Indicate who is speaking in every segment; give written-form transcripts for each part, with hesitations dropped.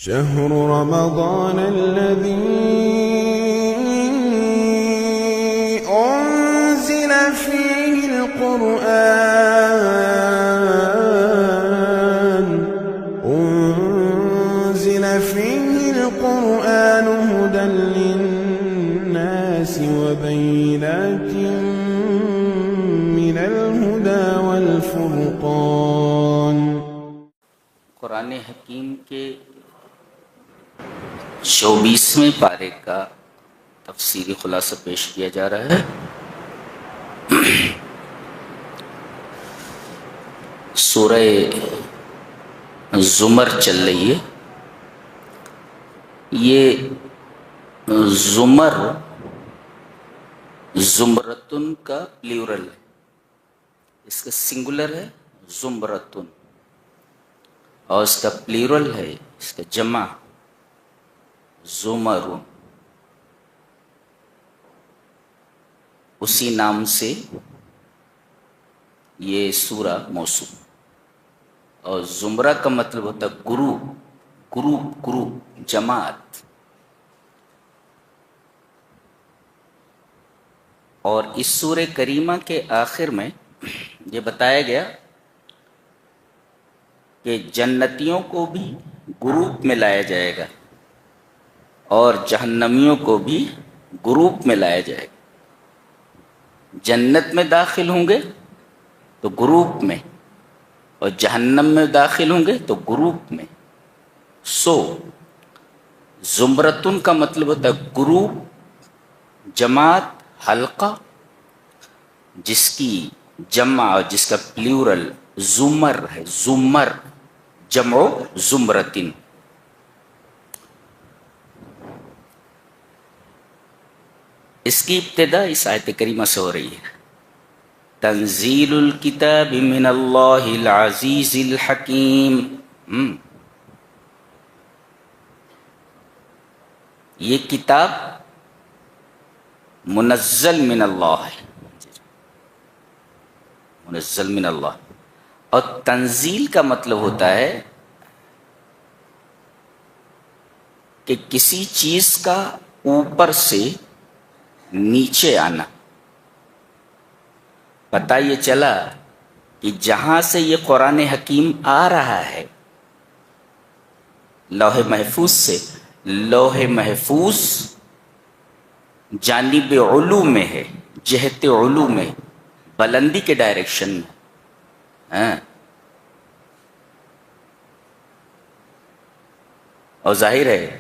Speaker 1: شهر رمضان الذي أنزل فيه القرآن هدى للناس وبينات من الهدى والفرقان۔
Speaker 2: قرآن حکیم کے 24ویں پارے کا تفسیری خلاصہ پیش کیا جا رہا ہے۔ سورہ زمر چل رہی ہے۔ یہ زمر زمرتن کا پلیورل ہے، اس کا سنگولر ہے زمرتن، اور اس کا پلیورل ہے، اس کا جمع زمرون۔ اسی نام سے یہ سورہ موسوم، اور زمرہ کا مطلب ہوتا ہے گروپ، جماعت۔ اور اس سورہ کریمہ کے آخر میں یہ بتایا گیا کہ جنتیوں کو بھی گروپ میں لایا جائے گا اور جہنمیوں کو بھی گروپ میں لایا جائے گا۔ جنت میں داخل ہوں گے تو گروپ میں، اور جہنم میں داخل ہوں گے تو گروپ میں۔ زمرتن کا مطلب ہوتا ہے گروپ، جماعت، حلقہ، جس کی جمع اور جس کا پلیورل زمر ہے، زمر جمع زمرتن۔ اس کی ابتدا اس آیت کریمہ سے ہو رہی ہے۔ تنزیل الکتاب من اللہ العزیز الحکیم۔ یہ کتاب منزل من اللہ ہے، منزل من اللہ۔ اور تنزیل کا مطلب ہوتا ہے کہ کسی چیز کا اوپر سے نیچے آنا۔ پتہ یہ چلا کہ جہاں سے یہ قرآن حکیم آ رہا ہے، لوح محفوظ سے، لوح محفوظ جانب علو میں ہے، جہت علو میں، بلندی کے ڈائریکشن میں۔ اور ظاہر ہے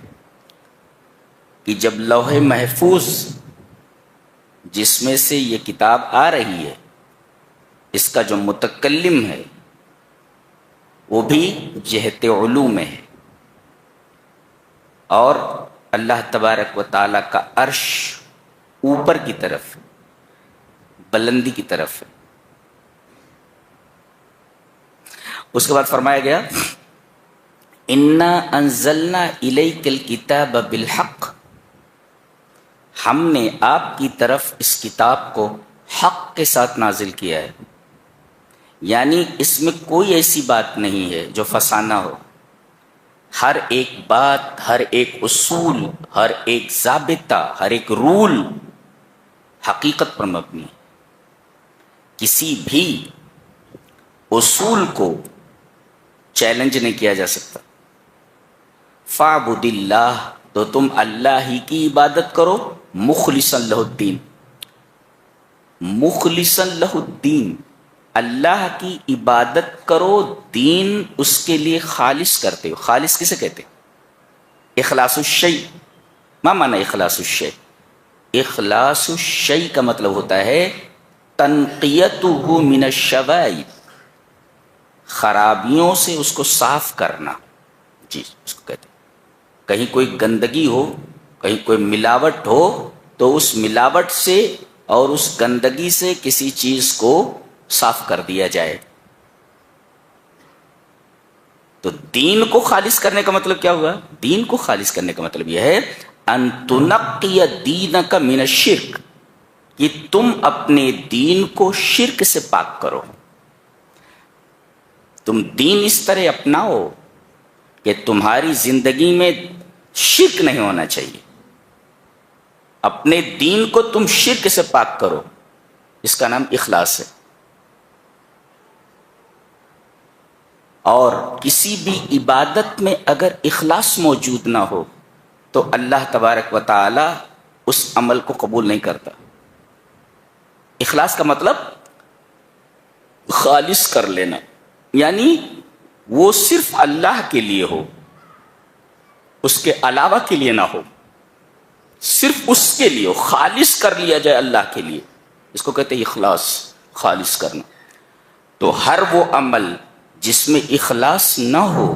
Speaker 2: کہ جب لوح محفوظ جس میں سے یہ کتاب آ رہی ہے، اس کا جو متکلم ہے وہ بھی جہت علو میں ہے، اور اللہ تبارک و تعالی کا عرش اوپر کی طرف، بلندی کی طرف ہے۔ اس کے بعد فرمایا گیا اِنَّا أَنزَلْنَا إِلَيْكَ الْكِتَابَ بِالْحَقِّ، ہم نے آپ کی طرف اس کتاب کو حق کے ساتھ نازل کیا ہے، یعنی اس میں کوئی ایسی بات نہیں ہے جو فسانہ ہو۔ ہر ایک بات، ہر ایک اصول، ہر ایک ضابطہ، ہر ایک رول حقیقت پر مبنی ہے۔ کسی بھی اصول کو چیلنج نہیں کیا جا سکتا۔ فَاعْبُدِ اللَّهَ، تو تم اللہ ہی کی عبادت کرو، مخلصاً لہ الدین، مخلصاً لہ الدین، اللہ کی عبادت کرو، دین اس کے لیے خالص کرتے ہو۔ خالص کسے کہتے ہیں؟ اخلاص الشیء۔ ما معنی اخلاص الشیء؟ اخلاص الشیء کا مطلب ہوتا ہے تنقیتہ من الشوائب، خرابیوں سے اس کو صاف کرنا۔ جی، اس کو کہتے ہیں۔ کہیں کوئی گندگی ہو، کہیں کوئی ملاوٹ ہو، تو اس ملاوٹ سے اور اس گندگی سے کسی چیز کو صاف کر دیا جائے۔ تو دین کو خالص کرنے کا مطلب کیا ہوا؟ دین کو خالص کرنے کا مطلب یہ ہے ان تنقی دینک من الشرک، کہ تم اپنے دین کو شرک سے پاک کرو۔ تم دین اس طرح اپناؤ کہ تمہاری زندگی میں شرک نہیں ہونا چاہیے، اپنے دین کو تم شرک سے پاک کرو، اس کا نام اخلاص ہے۔ اور کسی بھی عبادت میں اگر اخلاص موجود نہ ہو تو اللہ تبارک و تعالی اس عمل کو قبول نہیں کرتا۔ اخلاص کا مطلب خالص کر لینا، یعنی وہ صرف اللہ کے لیے ہو، اس کے علاوہ کے لیے نہ ہو، صرف اس کے لیے ہو، خالص کر لیا جائے اللہ کے لیے، اس کو کہتے ہیں اخلاص، خالص کرنا۔ تو ہر وہ عمل جس میں اخلاص نہ ہو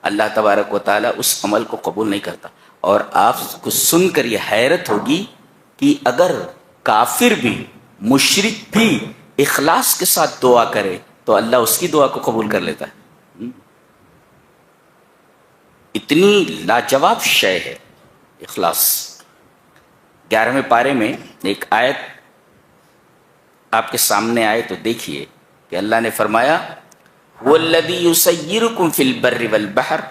Speaker 2: اللہ تبارک و تعالیٰ اس عمل کو قبول نہیں کرتا۔ اور آپ کو سن کر یہ حیرت ہوگی کہ اگر کافر بھی، مشرک بھی اخلاص کے ساتھ دعا کرے تو اللہ اس کی دعا کو قبول کر لیتا ہے۔ اتنی لاجواب شے ہے اخلاص۔ 11ویں پارے میں ایک آیت آپ کے سامنے آئے تو دیکھیے کہ اللہ نے فرمایا وَالَّذِي يُسَيِّرُكُمْ فِي الْبَرِّ وَالْبَحْرِ،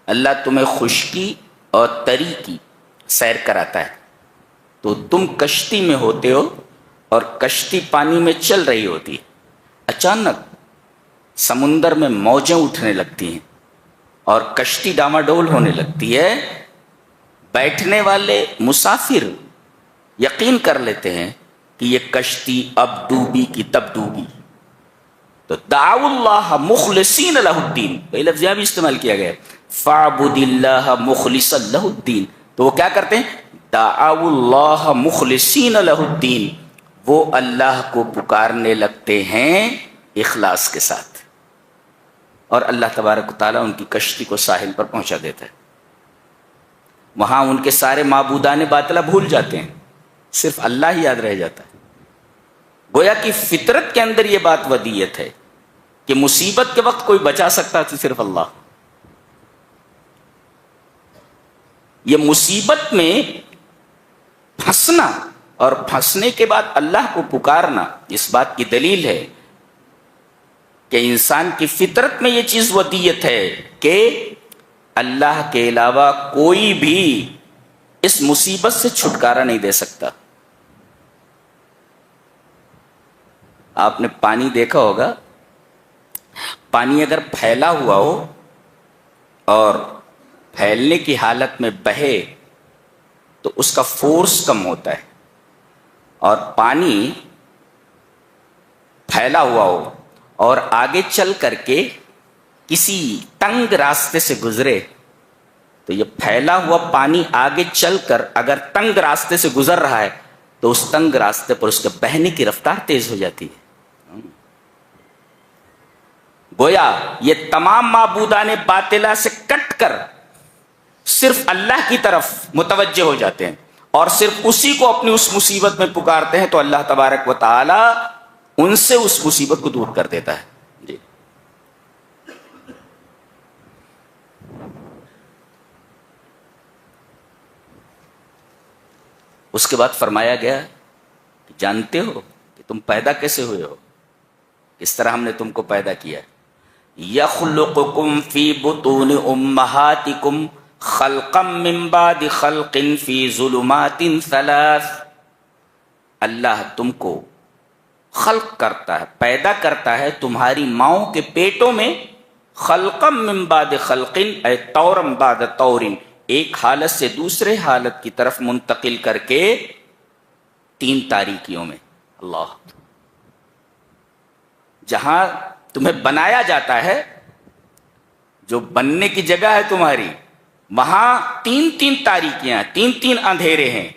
Speaker 2: اللہ تمہیں خشکی اور تری کی سیر کراتا ہے، تو تم کشتی میں ہوتے ہو اور کشتی پانی میں چل رہی ہوتی ہے، اچانک سمندر میں موجیں اٹھنے لگتی ہیں اور کشتی ڈاماڈول ہونے لگتی ہے، بیٹھنے والے مسافر یقین کر لیتے ہیں کہ یہ کشتی اب ڈوبی کی تب ڈوبی، تو دعوا اللہ مخلصین لہ الدین، یہ لفظ یہاں بھی استعمال کیا گیا ہے، فاعبد اللہ مخلصا لہ الدین، تو وہ کیا کرتے ہیں؟ دعوا اللہ مخلصین لہ الدین، وہ اللہ کو پکارنے لگتے ہیں اخلاص کے ساتھ، اور اللہ تبارک و تعالیٰ ان کی کشتی کو ساحل پر پہنچا دیتا ہے۔ وہاں ان کے سارے معبودان باطلہ بھول جاتے ہیں، صرف اللہ ہی یاد رہ جاتا ہے۔ گویا کہ فطرت کے اندر یہ بات ودیت ہے کہ مصیبت کے وقت کوئی بچا سکتا ہے صرف اللہ۔ یہ مصیبت میں پھنسنا اور پھنسنے کے بعد اللہ کو پکارنا اس بات کی دلیل ہے کہ انسان کی فطرت میں یہ چیز ودیت ہے کہ اللہ کے علاوہ کوئی بھی اس مصیبت سے چھٹکارا نہیں دے سکتا۔ آپ نے پانی دیکھا ہوگا، پانی اگر پھیلا ہوا ہو اور پھیلنے کی حالت میں بہے تو اس کا فورس کم ہوتا ہے، اور پانی پھیلا ہوا ہو اور آگے چل کر کے کسی تنگ راستے سے گزرے تو یہ پھیلا ہوا پانی آگے چل کر اگر تنگ راستے سے گزر رہا ہے تو اس تنگ راستے پر اس کے بہنے کی رفتار تیز ہو جاتی ہے۔ گویا یہ تمام معبودان باطلہ سے کٹ کر صرف اللہ کی طرف متوجہ ہو جاتے ہیں اور صرف اسی کو اپنی اس مصیبت میں پکارتے ہیں، تو اللہ تبارک و تعالی ان سے اس مصیبت کو دور کر دیتا ہے۔ جی اس کے بعد فرمایا گیا کہ جانتے ہو کہ تم پیدا کیسے ہوئے ہو، کس طرح ہم نے تم کو پیدا کیا ہے۔ یخلقکم فی بطون امہاتکم خلقا من بعد خلق فی ظلمات ثلاث، اللہ تم کو خلق کرتا ہے، پیدا کرتا ہے تمہاری ماؤں کے پیٹوں میں، خلقا من بعد خلق اے طورا بعد طور، ایک حالت سے دوسرے حالت کی طرف منتقل کر کے 3 تاریکیوں میں۔ اللہ، جہاں تمہیں بنایا جاتا ہے، جو بننے کی جگہ ہے تمہاری، وہاں 3 تاریکیاں، 3 اندھیرے ہیں۔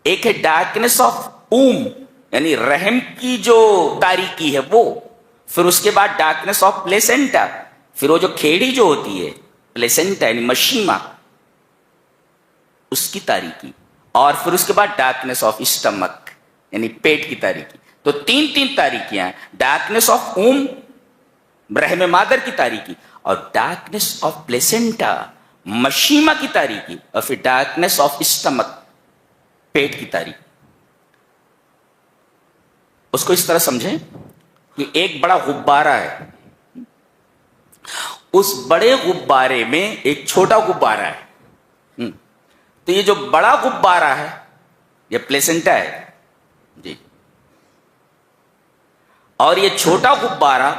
Speaker 2: ایک ہے ڈارکنیس آف اوم، یعنی رحم کی جو تاریکی ہے وہ، پھر اس کے بعد ڈارکنیس آف پلیسنٹا، پھر وہ جو کھیڑی جو ہوتی ہے پلیسنٹا یعنی مشیما، اس کی تاریکی، اور پھر اس کے بعد ڈارکنیس آف اسٹمک یعنی پیٹ کی تاریکی۔ تو 3 تاریکیاں، ڈارکنیس آف اوم رحم مادر کی تاریکی، اور ڈارکنیس آف پلیسنٹا مشیما کی تاریکی، اور پھر ڈارکنیس آف اسٹمک پیٹ کی تاریکی۔ اس کو اس طرح سمجھیں کہ ایک بڑا غبارہ ہے، اس بڑے غبارے میں ایک چھوٹا غبارہ ہے. تو یہ جو بڑا غبارہ ہے یہ پلیسنٹا ہے جی، اور یہ چھوٹا غبارہ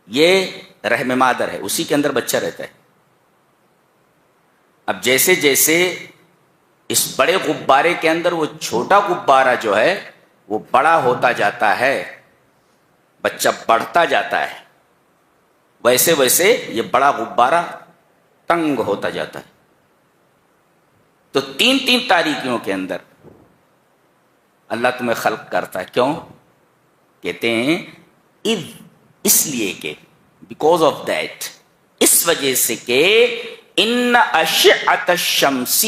Speaker 2: یہ رحم مادر ہے، اسی کے اندر بچہ رہتا ہے. اب جیسے جیسے اس بڑے غبارے کے اندر وہ چھوٹا غبارہ جو ہے وہ بڑا ہوتا جاتا ہے، بچہ بڑھتا جاتا ہے، ویسے ویسے یہ بڑا غبارہ تنگ ہوتا جاتا ہے. تو تین تین تاریکیوں کے اندر اللہ تمہیں خلق کرتا ہے. کیوں؟ کہتے ہیں اس لیے کہ بیکاز آف دیٹ، اس وجہ سے کہ ان اشعۃ الشمس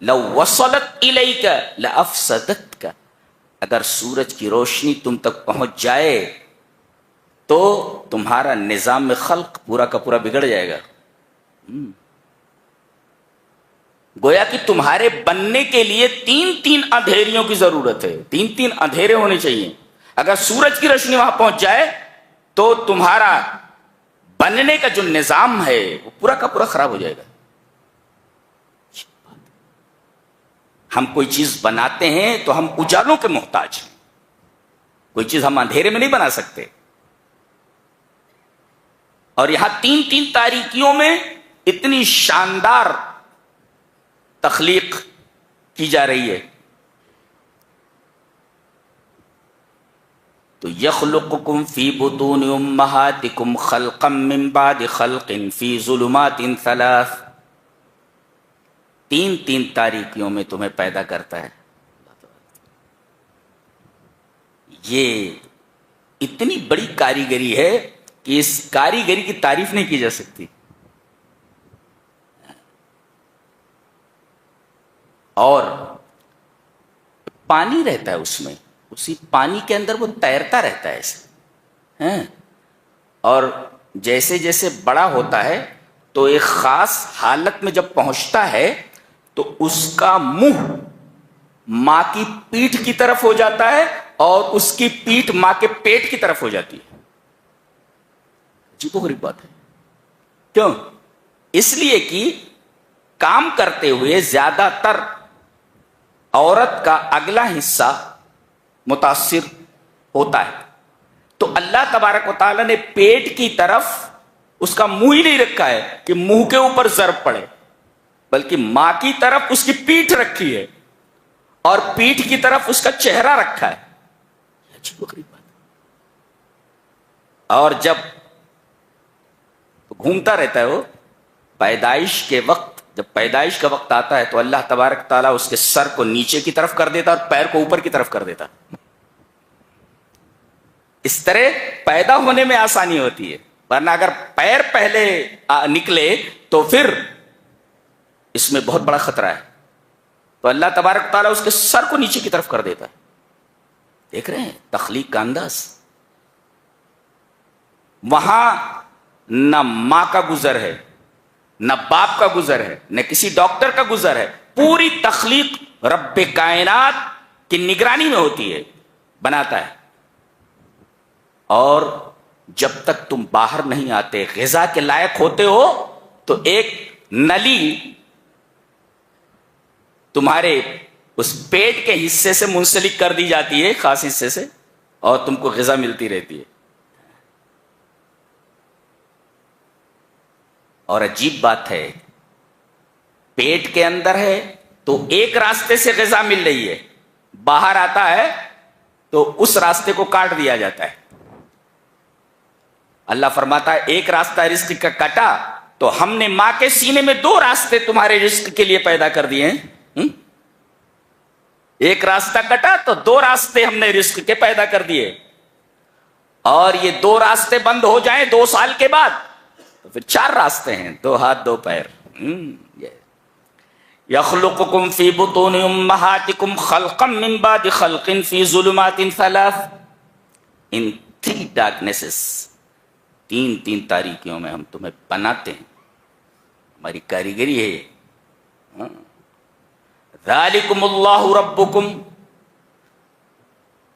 Speaker 2: لو وصلت الیک لافسدتک، اگر سورج کی روشنی تم تک پہنچ جائے تو تمہارا نظام خلق پورا کا پورا بگڑ جائے گا. گویا کہ تمہارے بننے کے لیے تین تین اندھیریوں کی ضرورت ہے، تین تین اندھیرے ہونے چاہیے. اگر سورج کی روشنی وہاں پہنچ جائے تو تمہارا بننے کا جو نظام ہے وہ پورا کا پورا خراب ہو جائے گا. ہم کوئی چیز بناتے ہیں تو ہم اجالوں کے محتاج ہیں، کوئی چیز ہم اندھیرے میں نہیں بنا سکتے. اور یہاں تین تین تاریکیوں میں اتنی شاندار تخلیق کی جا رہی ہے. تو یخلقکم فی بطون امہاتکم خلقا من بعد خلق فی ظلمات ثلاث، تین تین تاریکیوں میں تمہیں پیدا کرتا ہے. یہ اتنی بڑی کاریگری ہے کہ اس کاریگری کی تعریف نہیں کی جا سکتی. اور پانی رہتا ہے اس میں، اسی پانی کے اندر وہ تیرتا رہتا ہے ایسے. اور جیسے جیسے بڑا ہوتا ہے تو ایک خاص حالت میں جب پہنچتا ہے تو اس کا منہ ماں کی پیٹھ کی طرف ہو جاتا ہے اور اس کی پیٹھ ماں کے پیٹ کی طرف ہو جاتی ہے. عجیب و غریب بات ہے. کیوں؟ اس لیے کہ کام کرتے ہوئے زیادہ تر عورت کا اگلا حصہ متاثر ہوتا ہے. تو اللہ تبارک و تعالیٰ نے پیٹ کی طرف اس کا منہ ہی نہیں رکھا ہے کہ منہ کے اوپر ضرب پڑے، بلکہ ماں کی طرف اس کی پیٹھ رکھی ہے اور پیٹھ کی طرف اس کا چہرہ رکھا ہے. عجیب و غریب بات. اور جب گھومتا رہتا ہے وہ پیدائش کے وقت، جب پیدائش کا وقت آتا ہے تو اللہ تبارک تعالیٰ اس کے سر کو نیچے کی طرف کر دیتا اور پیر کو اوپر کی طرف کر دیتا. اس طرح پیدا ہونے میں آسانی ہوتی ہے، ورنہ اگر پیر پہلے نکلے تو پھر اس میں بہت بڑا خطرہ ہے. تو اللہ تبارک تعالیٰ اس کے سر کو نیچے کی طرف کر دیتا ہے. دیکھ رہے ہیں تخلیق کا انداز. وہاں نہ ماں کا گزر ہے، نہ باپ کا گزر ہے، نہ کسی ڈاکٹر کا گزر ہے. پوری تخلیق رب کائنات کی نگرانی میں ہوتی ہے، بناتا ہے. اور جب تک تم باہر نہیں آتے، غذا کے لائق ہوتے ہو، تو ایک نلی تمہارے اس پیٹ کے حصے سے منسلک کر دی جاتی ہے، خاص حصے سے، اور تم کو غذا ملتی رہتی ہے. اور عجیب بات ہے، پیٹ کے اندر ہے تو ایک راستے سے غذا مل رہی ہے، باہر آتا ہے تو اس راستے کو کاٹ دیا جاتا ہے. اللہ فرماتا ہے ایک راستہ رزق کا کٹا تو ہم نے ماں کے سینے میں دو راستے تمہارے رزق کے لیے پیدا کر دیے ہیں. ایک راستہ کٹا تو دو راستے ہم نے رزق کے پیدا کر دیے، اور یہ دو راستے بند ہو جائیں 2 سال کے بعد تو پھر 4 راستے ہیں، 2 ہاتھ 2 پیر. یخلقکم فی بطون امہاتکم خلقا من بعد خلق فی ظلمات 3 ان 3 ڈارکنیسز، 3 تاریکیوں میں ہم تمہیں بناتے ہیں. ہماری کاریگری ہے یہ. ذالکم اللہ ربکم،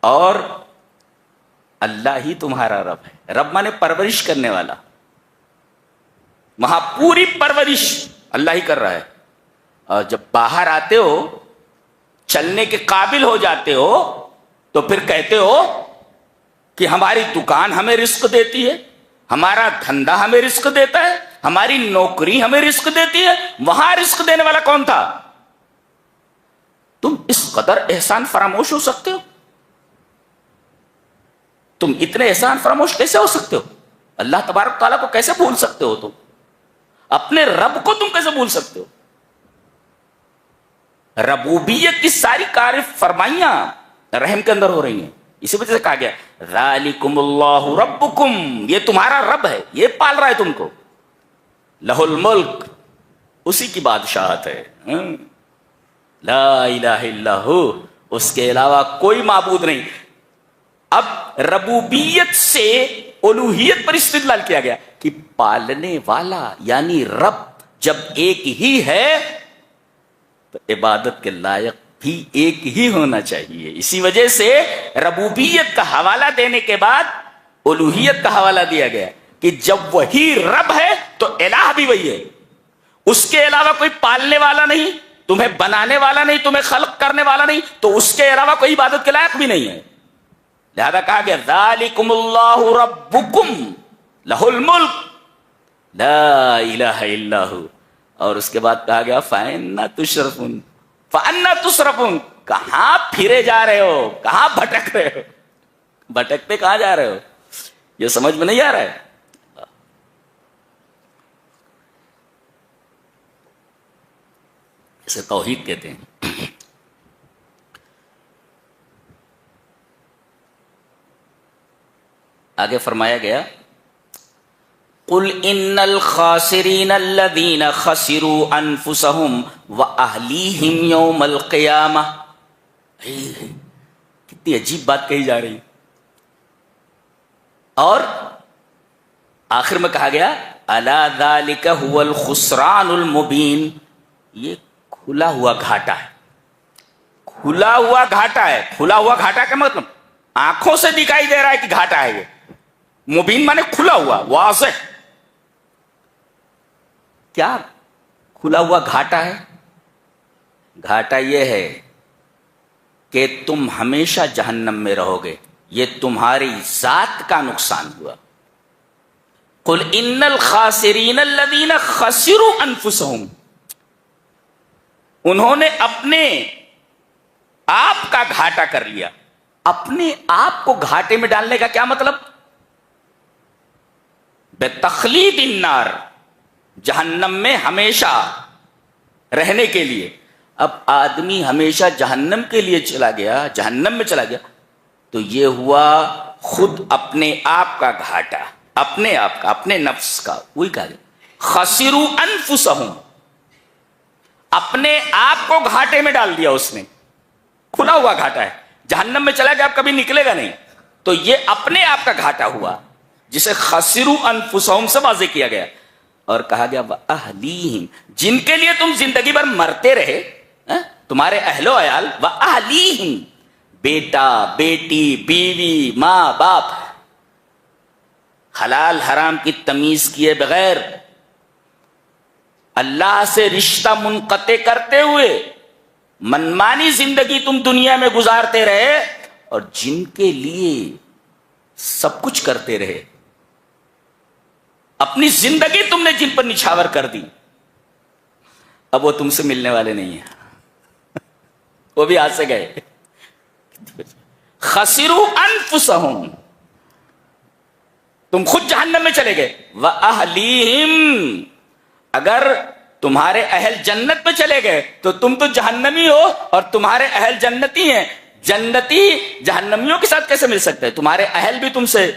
Speaker 2: اور اللہ ہی تمہارا رب ہے. رب مانے پرورش کرنے والا. وہاں پوری پرورش اللہ ہی کر رہا ہے. اور جب باہر آتے ہو, چلنے کے قابل ہو جاتے ہو, تو پھر کہتے ہو کہ ہماری دکان ہمیں رزق دیتی ہے, ہمارا دھندا ہمیں رزق دیتا ہے, ہماری نوکری ہمیں رزق دیتی ہے. وہاں رزق دینے والا کون تھا؟ تم اس قدر احسان فراموش ہو سکتے ہو؟ تم اتنے احسان فراموش کیسے ہو سکتے ہو؟ اللہ تبارک تعالیٰ کو کیسے بھول سکتے ہو؟ تم اپنے رب کو تم کیسے بھول سکتے ہو؟ ربوبیت کی ساری کار فرمائیاں رحم کے اندر ہو رہی ہیں. اسی وجہ سے کہا گیا ذالکم اللہ ربکم, یہ تمہارا رب ہے, یہ پال رہا ہے تم کو. لہ الملک, اسی کی بادشاہت ہے. لا الہ الا ہو, اس کے علاوہ کوئی معبود نہیں. اب ربوبیت سے الوہیت پر استدلال کیا گیا کہ پالنے والا یعنی رب جب ایک ہی ہے تو عبادت کے لائق بھی ایک ہی ہونا چاہیے. اسی وجہ سے ربوبیت کا حوالہ دینے کے بعد الوہیت کا حوالہ دیا گیا کہ جب وہی رب ہے تو الہ بھی وہی ہے. اس کے علاوہ کوئی پالنے والا نہیں, تمہیں بنانے والا نہیں, تمہیں خلق کرنے والا نہیں, تو اس کے علاوہ کوئی عبادت کے لائق بھی نہیں ہے. لہذا کہا گیا ذالکم اللہ ربکم لہ الملک لا الہ الا ہو. اور اس کے بعد کہا گیا فَأَنَّا تُشْرَفُونَ, فَأَنَّا تُصْرَفُونَ, کہاں پھرے جا رہے ہو, کہاں بھٹک رہے ہو, بھٹکتے کہاں جا رہے ہو؟ یہ سمجھ میں نہیں آ رہا ہے. اسے توحید کہتے ہیں. آگے فرمایا گیا قل ان الخاسرین الذین خسروا انفسهم واہلیہم یوم القیامہ. کتنی عجیب بات کہی جا رہی. اور آخر میں کہا گیا الا ذلک هو الخسران المبین, یہ کھلا ہوا گھاٹا ہے. کھلا ہوا گھاٹا ہے. کھلا ہوا گھاٹا کا مطلب آنکھوں سے دکھائی دے رہا ہے کہ گھاٹا ہے. یہ مبین مانے کھلا ہوا, واضح. کیا کھلا ہوا گھاٹا ہے؟ گھاٹا یہ ہے کہ تم ہمیشہ جہنم میں رہو گے. یہ تمہاری ذات کا نقصان ہوا. قل ان الخاسرین الذین خسروا انفسهم, انہوں نے اپنے آپ کا گھاٹا کر لیا. اپنے آپ کو گھاٹے میں ڈالنے کا کیا مطلب؟ بتخلید النار, جہنم میں ہمیشہ رہنے کے لیے. اب آدمی ہمیشہ جہنم کے لیے چلا گیا, جہنم میں چلا گیا, تو یہ ہوا خود اپنے آپ کا گھاٹا, اپنے آپ کا, اپنے نفس کا. وہی کہا گیا خسروا انفسهم, اپنے آپ کو گھاٹے میں ڈال دیا اس نے. کھلا ہوا گھاٹا ہے, جہنم میں چلا گیا, اب کبھی نکلے گا نہیں. تو یہ اپنے آپ کا گھاٹا ہوا جسے خسروا انفسهم سے واضح کیا گیا. اور کہا گیا وَأَهْلِيهِمْ, جن کے لیے تم زندگی بھر مرتے رہے, تمہارے اہل و عیال. وَأَهْلِيهِمْ, بیٹا بیٹی بیوی ماں باپ, حلال حرام کی تمیز کیے بغیر اللہ سے رشتہ منقطع کرتے ہوئے منمانی زندگی تم دنیا میں گزارتے رہے, اور جن کے لیے سب کچھ کرتے رہے. اپنی زندگی تم نے جن پر نچھاور کر دی, اب وہ تم سے ملنے والے نہیں ہیں, وہ بھی ہاتھ سے گئے. خسروا انفسهم, تم خود جہنم میں چلے گئے. وَأَهْلِيهِمْ, اگر تمہارے اہل جنت میں چلے گئے تو تم تو جہنمی ہو, اور تمہارے اہل جنتی ہیں. جنتی جہنمیوں کے ساتھ کیسے مل سکتے ہیں؟ تمہارے اہل بھی تم سے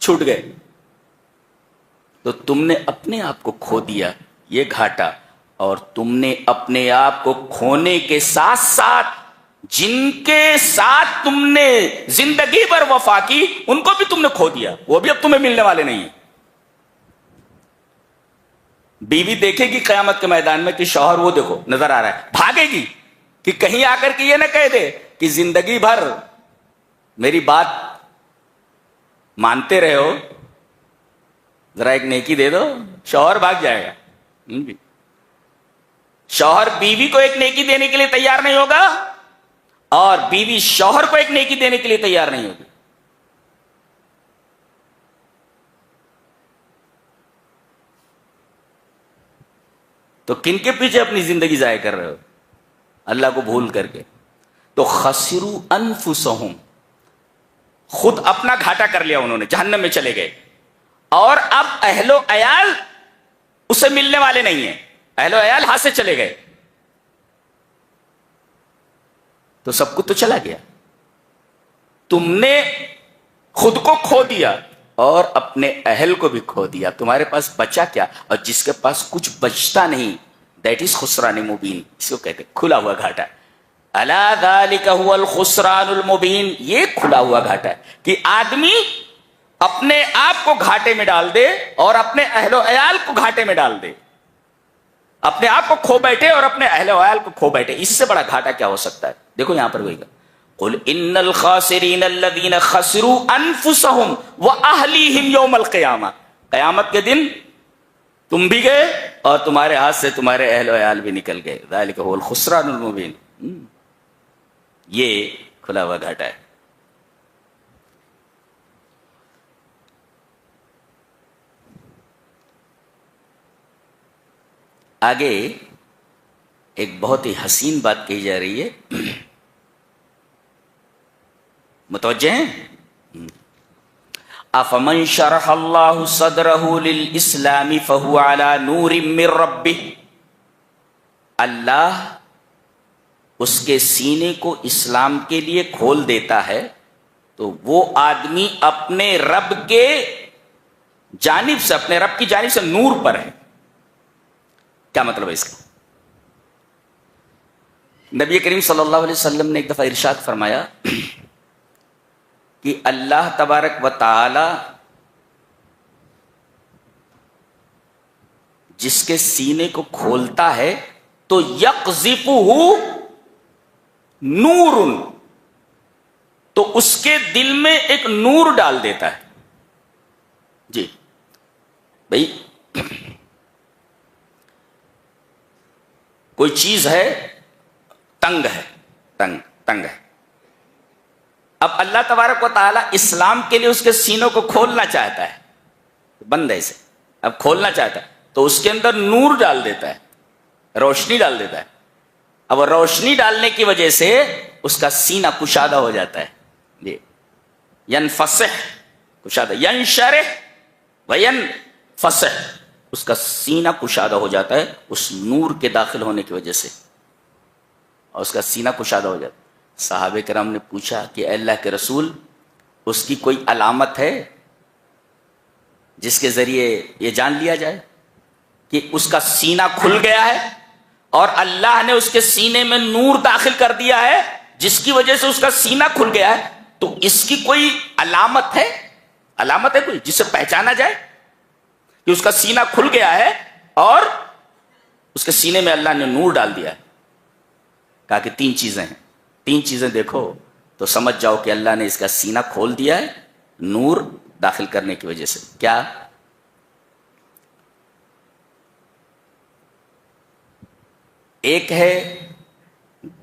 Speaker 2: چھوٹ گئے, تو تم نے اپنے آپ کو کھو دیا, یہ گھاٹا. اور تم نے اپنے آپ کو کھونے کے ساتھ ساتھ جن کے ساتھ تم نے زندگی بھر وفا کی ان کو بھی تم نے کھو دیا, وہ بھی اب تمہیں ملنے والے نہیں ہیں. بیوی دیکھے گی قیامت کے میدان میں کہ شوہر وہ دیکھو نظر آ رہا ہے, بھاگے گی کہ کہیں آ کر کے یہ نہ کہہ دے کہ زندگی بھر میری بات مانتے رہے ہو, ذرا ایک نیکی دے دو، شوہر بھاگ جائے گا. شوہر بیوی کو ایک نیکی دینے کے لیے تیار نہیں ہوگا اور بیوی شوہر کو ایک نیکی دینے کے لیے تیار نہیں ہوگی. تو کن کے پیچھے اپنی زندگی ضائع کر رہے ہو اللہ کو بھول کر کے؟ تو خسروا انفسہم، خود اپنا گھاٹا کر لیا انہوں نے، جہنم میں چلے گئے. اور اب اہل و عیال اسے ملنے والے نہیں ہیں، اہل و عیال ہاتھ سے چلے گئے تو سب کچھ تو چلا گیا. تم نے خود کو کھو دیا اور اپنے اہل کو بھی کھو دیا. تمہارے پاس بچا کیا؟ اور جس کے پاس کچھ بچتا نہیں، دیٹ از خسران مبین، اس کو کہتے کھلا ہوا گھاٹا. الا ذالک هو الخسران المبین، یہ کھلا ہوا گھاٹا ہے کہ آدمی اپنے آپ کو گھاٹے میں ڈال دے اور اپنے اہل و عیال کو گھاٹے میں ڈال دے، اپنے آپ کو کھو بیٹھے اور اپنے اہل و عیال کو کھو بیٹھے. اس سے بڑا گھاٹا کیا ہو سکتا ہے؟ دیکھو یہاں پر وہی گا، قل ان الخاسرین الذین خسروا انفسهم واہلیہم یوم القیامہ. قیامت کے دن تم بھی گئے اور تمہارے ہاتھ سے تمہارے اہل و عیال بھی نکل گئے. ذالک هو الخسران المبین، یہ کھلا ہوا گھاٹا ہے. آگے ایک بہت ہی حسین بات کہی جا رہی ہے، متوجہ ہیں؟ افمن شرح اللہ صدرہ للاسلام فہو علی نور من ربہ. اللہ اس کے سینے کو اسلام کے لیے کھول دیتا ہے تو وہ آدمی اپنے رب کے جانب سے، اپنے رب کی جانب سے نور پر ہے. کیا مطلب ہے اس کا؟ نبی کریم صلی اللہ علیہ وسلم نے ایک دفعہ ارشاد فرمایا کہ اللہ تبارک و تعالی جس کے سینے کو کھولتا ہے تو یقذفہ نور، تو اس کے دل میں ایک نور ڈال دیتا ہے. جی بھائی، کوئی چیز ہے، تنگ ہے، تنگ ہے. اب اللہ تبارک و تعالیٰ اسلام کے لیے اس کے سینوں کو کھولنا چاہتا ہے، بند ہے اسے، اب کھولنا چاہتا ہے تو اس کے اندر نور ڈال دیتا ہے، روشنی ڈال دیتا ہے. اب روشنی ڈالنے کی وجہ سے اس کا سینہ کشادہ ہو جاتا ہے. یہ ینفسح، کشادہ، ینشرح وینفسح، اس کا سینہ کشادہ ہو جاتا ہے اس نور کے داخل ہونے کی وجہ سے، اور اس کا سینہ کشادہ ہو جاتا ہے. صحابہ کرام نے پوچھا کہ اے اللہ کے رسول، اس کی کوئی علامت ہے جس کے ذریعے یہ جان لیا جائے کہ اس کا سینہ کھل گیا ہے اور اللہ نے اس کے سینے میں نور داخل کر دیا ہے جس کی وجہ سے اس کا سینہ کھل گیا ہے؟ تو اس کی کوئی علامت ہے؟ علامت ہے کوئی جس سے پہچانا جائے کہ اس کا سینہ کھل گیا ہے اور اس کے سینے میں اللہ نے نور ڈال دیا ہے؟ کہا کہ 3 چیزیں ہیں، 3 چیزیں دیکھو تو سمجھ جاؤ کہ اللہ نے اس کا سینہ کھول دیا ہے نور داخل کرنے کی وجہ سے. کیا؟ ایک ہے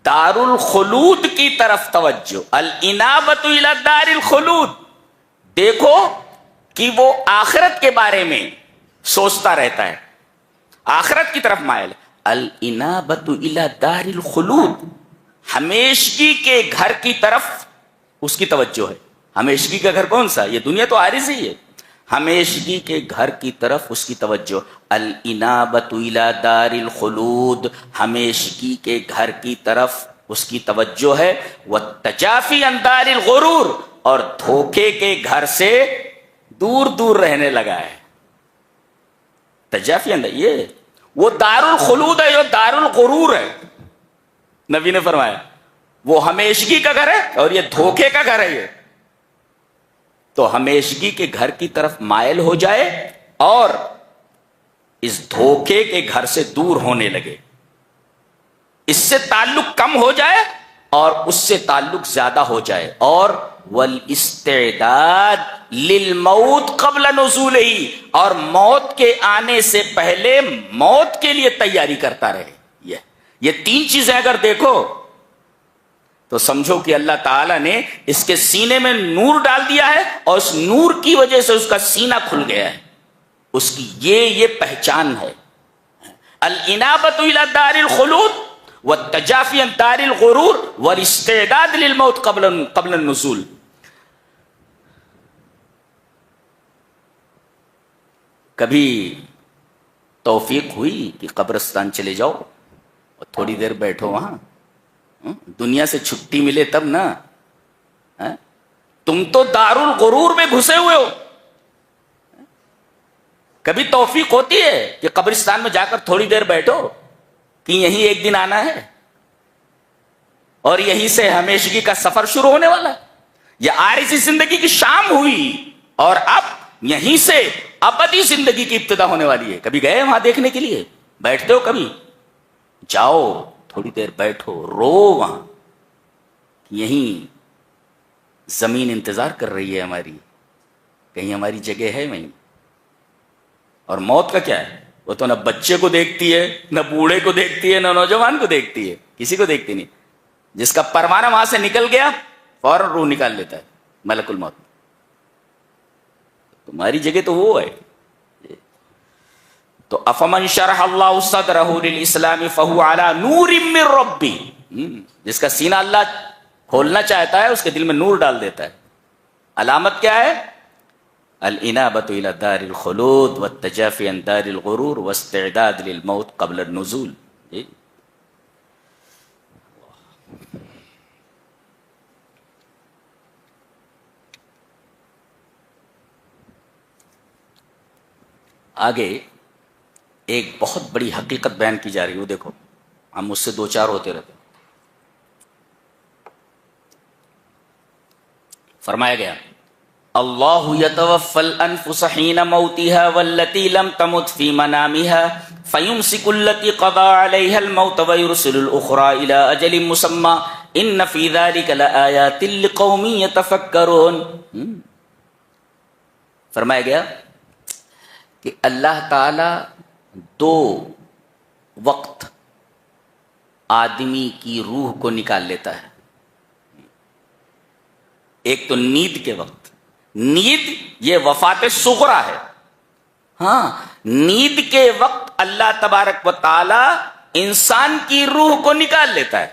Speaker 2: دار الخلود کی طرف توجہ، الانابۃ الی دار الخلود. دیکھو کہ وہ آخرت کے بارے میں سوچتا رہتا ہے، آخرت کی طرف مائل. الانابۃ الی دار الخلود، ہمیشگی کے گھر کی طرف اس کی توجہ ہے. ہمیشگی کا گھر کون سا؟ یہ دنیا تو عارضی ہے، ہمیشگی کے گھر کی طرف اس کی توجہ. الانابۃ الی دار الخلود، ہمیشگی کے گھر کی طرف اس کی توجہ ہے. والتجافی عن دار الغرور، اور دھوکے کے گھر سے دور دور رہنے لگا ہے. تجافی عن، یہ وہ دار الخلود ہے، یہ دار الغرور ہے. نبی نے فرمایا وہ ہمیشگی کا گھر ہے اور یہ دھوکے کا گھر ہے. یہ تو ہمیشگی کے گھر کی طرف مائل ہو جائے اور اس دھوکے کے گھر سے دور ہونے لگے، اس سے تعلق کم ہو جائے اور اس سے تعلق زیادہ ہو جائے، اور والاستعداد للموت قبل نزولہ، اور موت کے آنے سے پہلے موت کے لیے تیاری کرتا رہے. یہ تین چیزیں اگر دیکھو تو سمجھو کہ اللہ تعالیٰ نے اس کے سینے میں نور ڈال دیا ہے، اور اس نور کی وجہ سے اس کا سینہ کھل گیا ہے. اس کی یہ پہچان ہے. الانابۃ الی دار الخلود والتجافی عن دار الغرور والاستعداد للموت قبل النزول. کبھی توفیق ہوئی کہ قبرستان چلے جاؤ اور تھوڑی دیر بیٹھو وہاں، دنیا سے چھٹی ملے تب نا. تم تو دار الغرور میں گھسے ہوئے ہو. کبھی توفیق ہوتی ہے کہ قبرستان میں جا کر تھوڑی دیر بیٹھو کہ یہیں ایک دن آنا ہے اور یہیں سے ہمیشگی کا سفر شروع ہونے والا ہے. یہ عارضی زندگی کی شام ہوئی اور اب یہیں سے ابدی زندگی کی ابتدا ہونے والی ہے. کبھی گئے وہاں دیکھنے کے لیے؟ بیٹھتے ہو کبھی؟ جاؤ تھوڑی دیر بیٹھو، رو وہاں. یہیں زمین انتظار کر رہی ہے ہماری، کہیں ہماری جگہ ہے وہیں. اور موت کا کیا ہے؟ وہ تو نہ بچے کو دیکھتی ہے، نہ بوڑھے کو دیکھتی ہے، نہ نوجوان کو دیکھتی ہے، کسی کو دیکھتی نہیں. جس کا پروانہ وہاں سے نکل گیا فوراً روح نکال لیتا ہے ملک الموت. تمہاری جگہ تو وہ ہے. تو افمن شرح اللہ صدرہ للاسلام فہو علی نور من ربی، جس کا سینہ اللہ کھولنا چاہتا ہے اس کے دل میں نور ڈال دیتا ہے. علامت کیا ہے؟ الانابۃ الی دار الخلود والتجافی عن دار الغرور واستعداد للموت قبل النزول. آگے ایک بہت بڑی حقیقت بیان کی جا رہی ہے. وہ دیکھو، ہم اس سے دو چار ہوتے رہتے. فرمایا گیا اللہ یتوفی الانفس حین موتها واللتی لم تمت فی منامها فیمسک التی قضى علیها الموت ویرسل الاخرى الى اجل مسمى ان فی ذلک لآیات لقوم یتفکرون. فرمایا گیا کہ اللہ تعالی دو وقت آدمی کی روح کو نکال لیتا ہے. ایک تو نیند کے وقت. نیند یہ وفات صغرا ہے. ہاں، نیند کے وقت اللہ تبارک و تعالی انسان کی روح کو نکال لیتا ہے.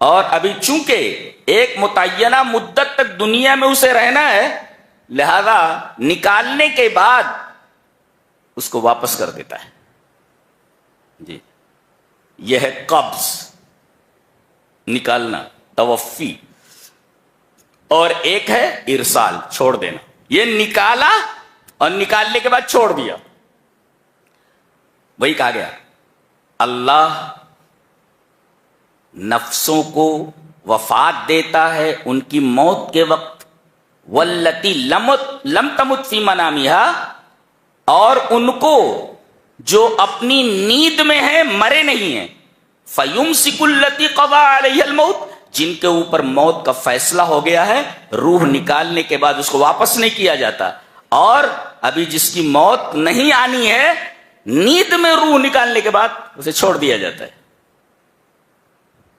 Speaker 2: اور ابھی چونکہ ایک متعینہ مدت تک دنیا میں اسے رہنا ہے، لہذا نکالنے کے بعد اس کو واپس کر دیتا ہے. جی، یہ ہے قبض، نکالنا، توفی. اور ایک ہے ارسال، چھوڑ دینا. یہ نکالا اور نکالنے کے بعد چھوڑ دیا. وہی کہا گیا اللہ نفسوں کو وفات دیتا ہے ان کی موت کے وقت. واللتی لم تمت فی منامها، اور ان کو جو اپنی نیند میں ہیں، مرے نہیں ہیں. فیمسک التی قضى علیہ الموت، جن کے اوپر موت کا فیصلہ ہو گیا ہے، روح نکالنے کے بعد اس کو واپس نہیں کیا جاتا. اور ابھی جس کی موت نہیں آنی ہے، نیند میں روح نکالنے کے بعد اسے چھوڑ دیا جاتا ہے.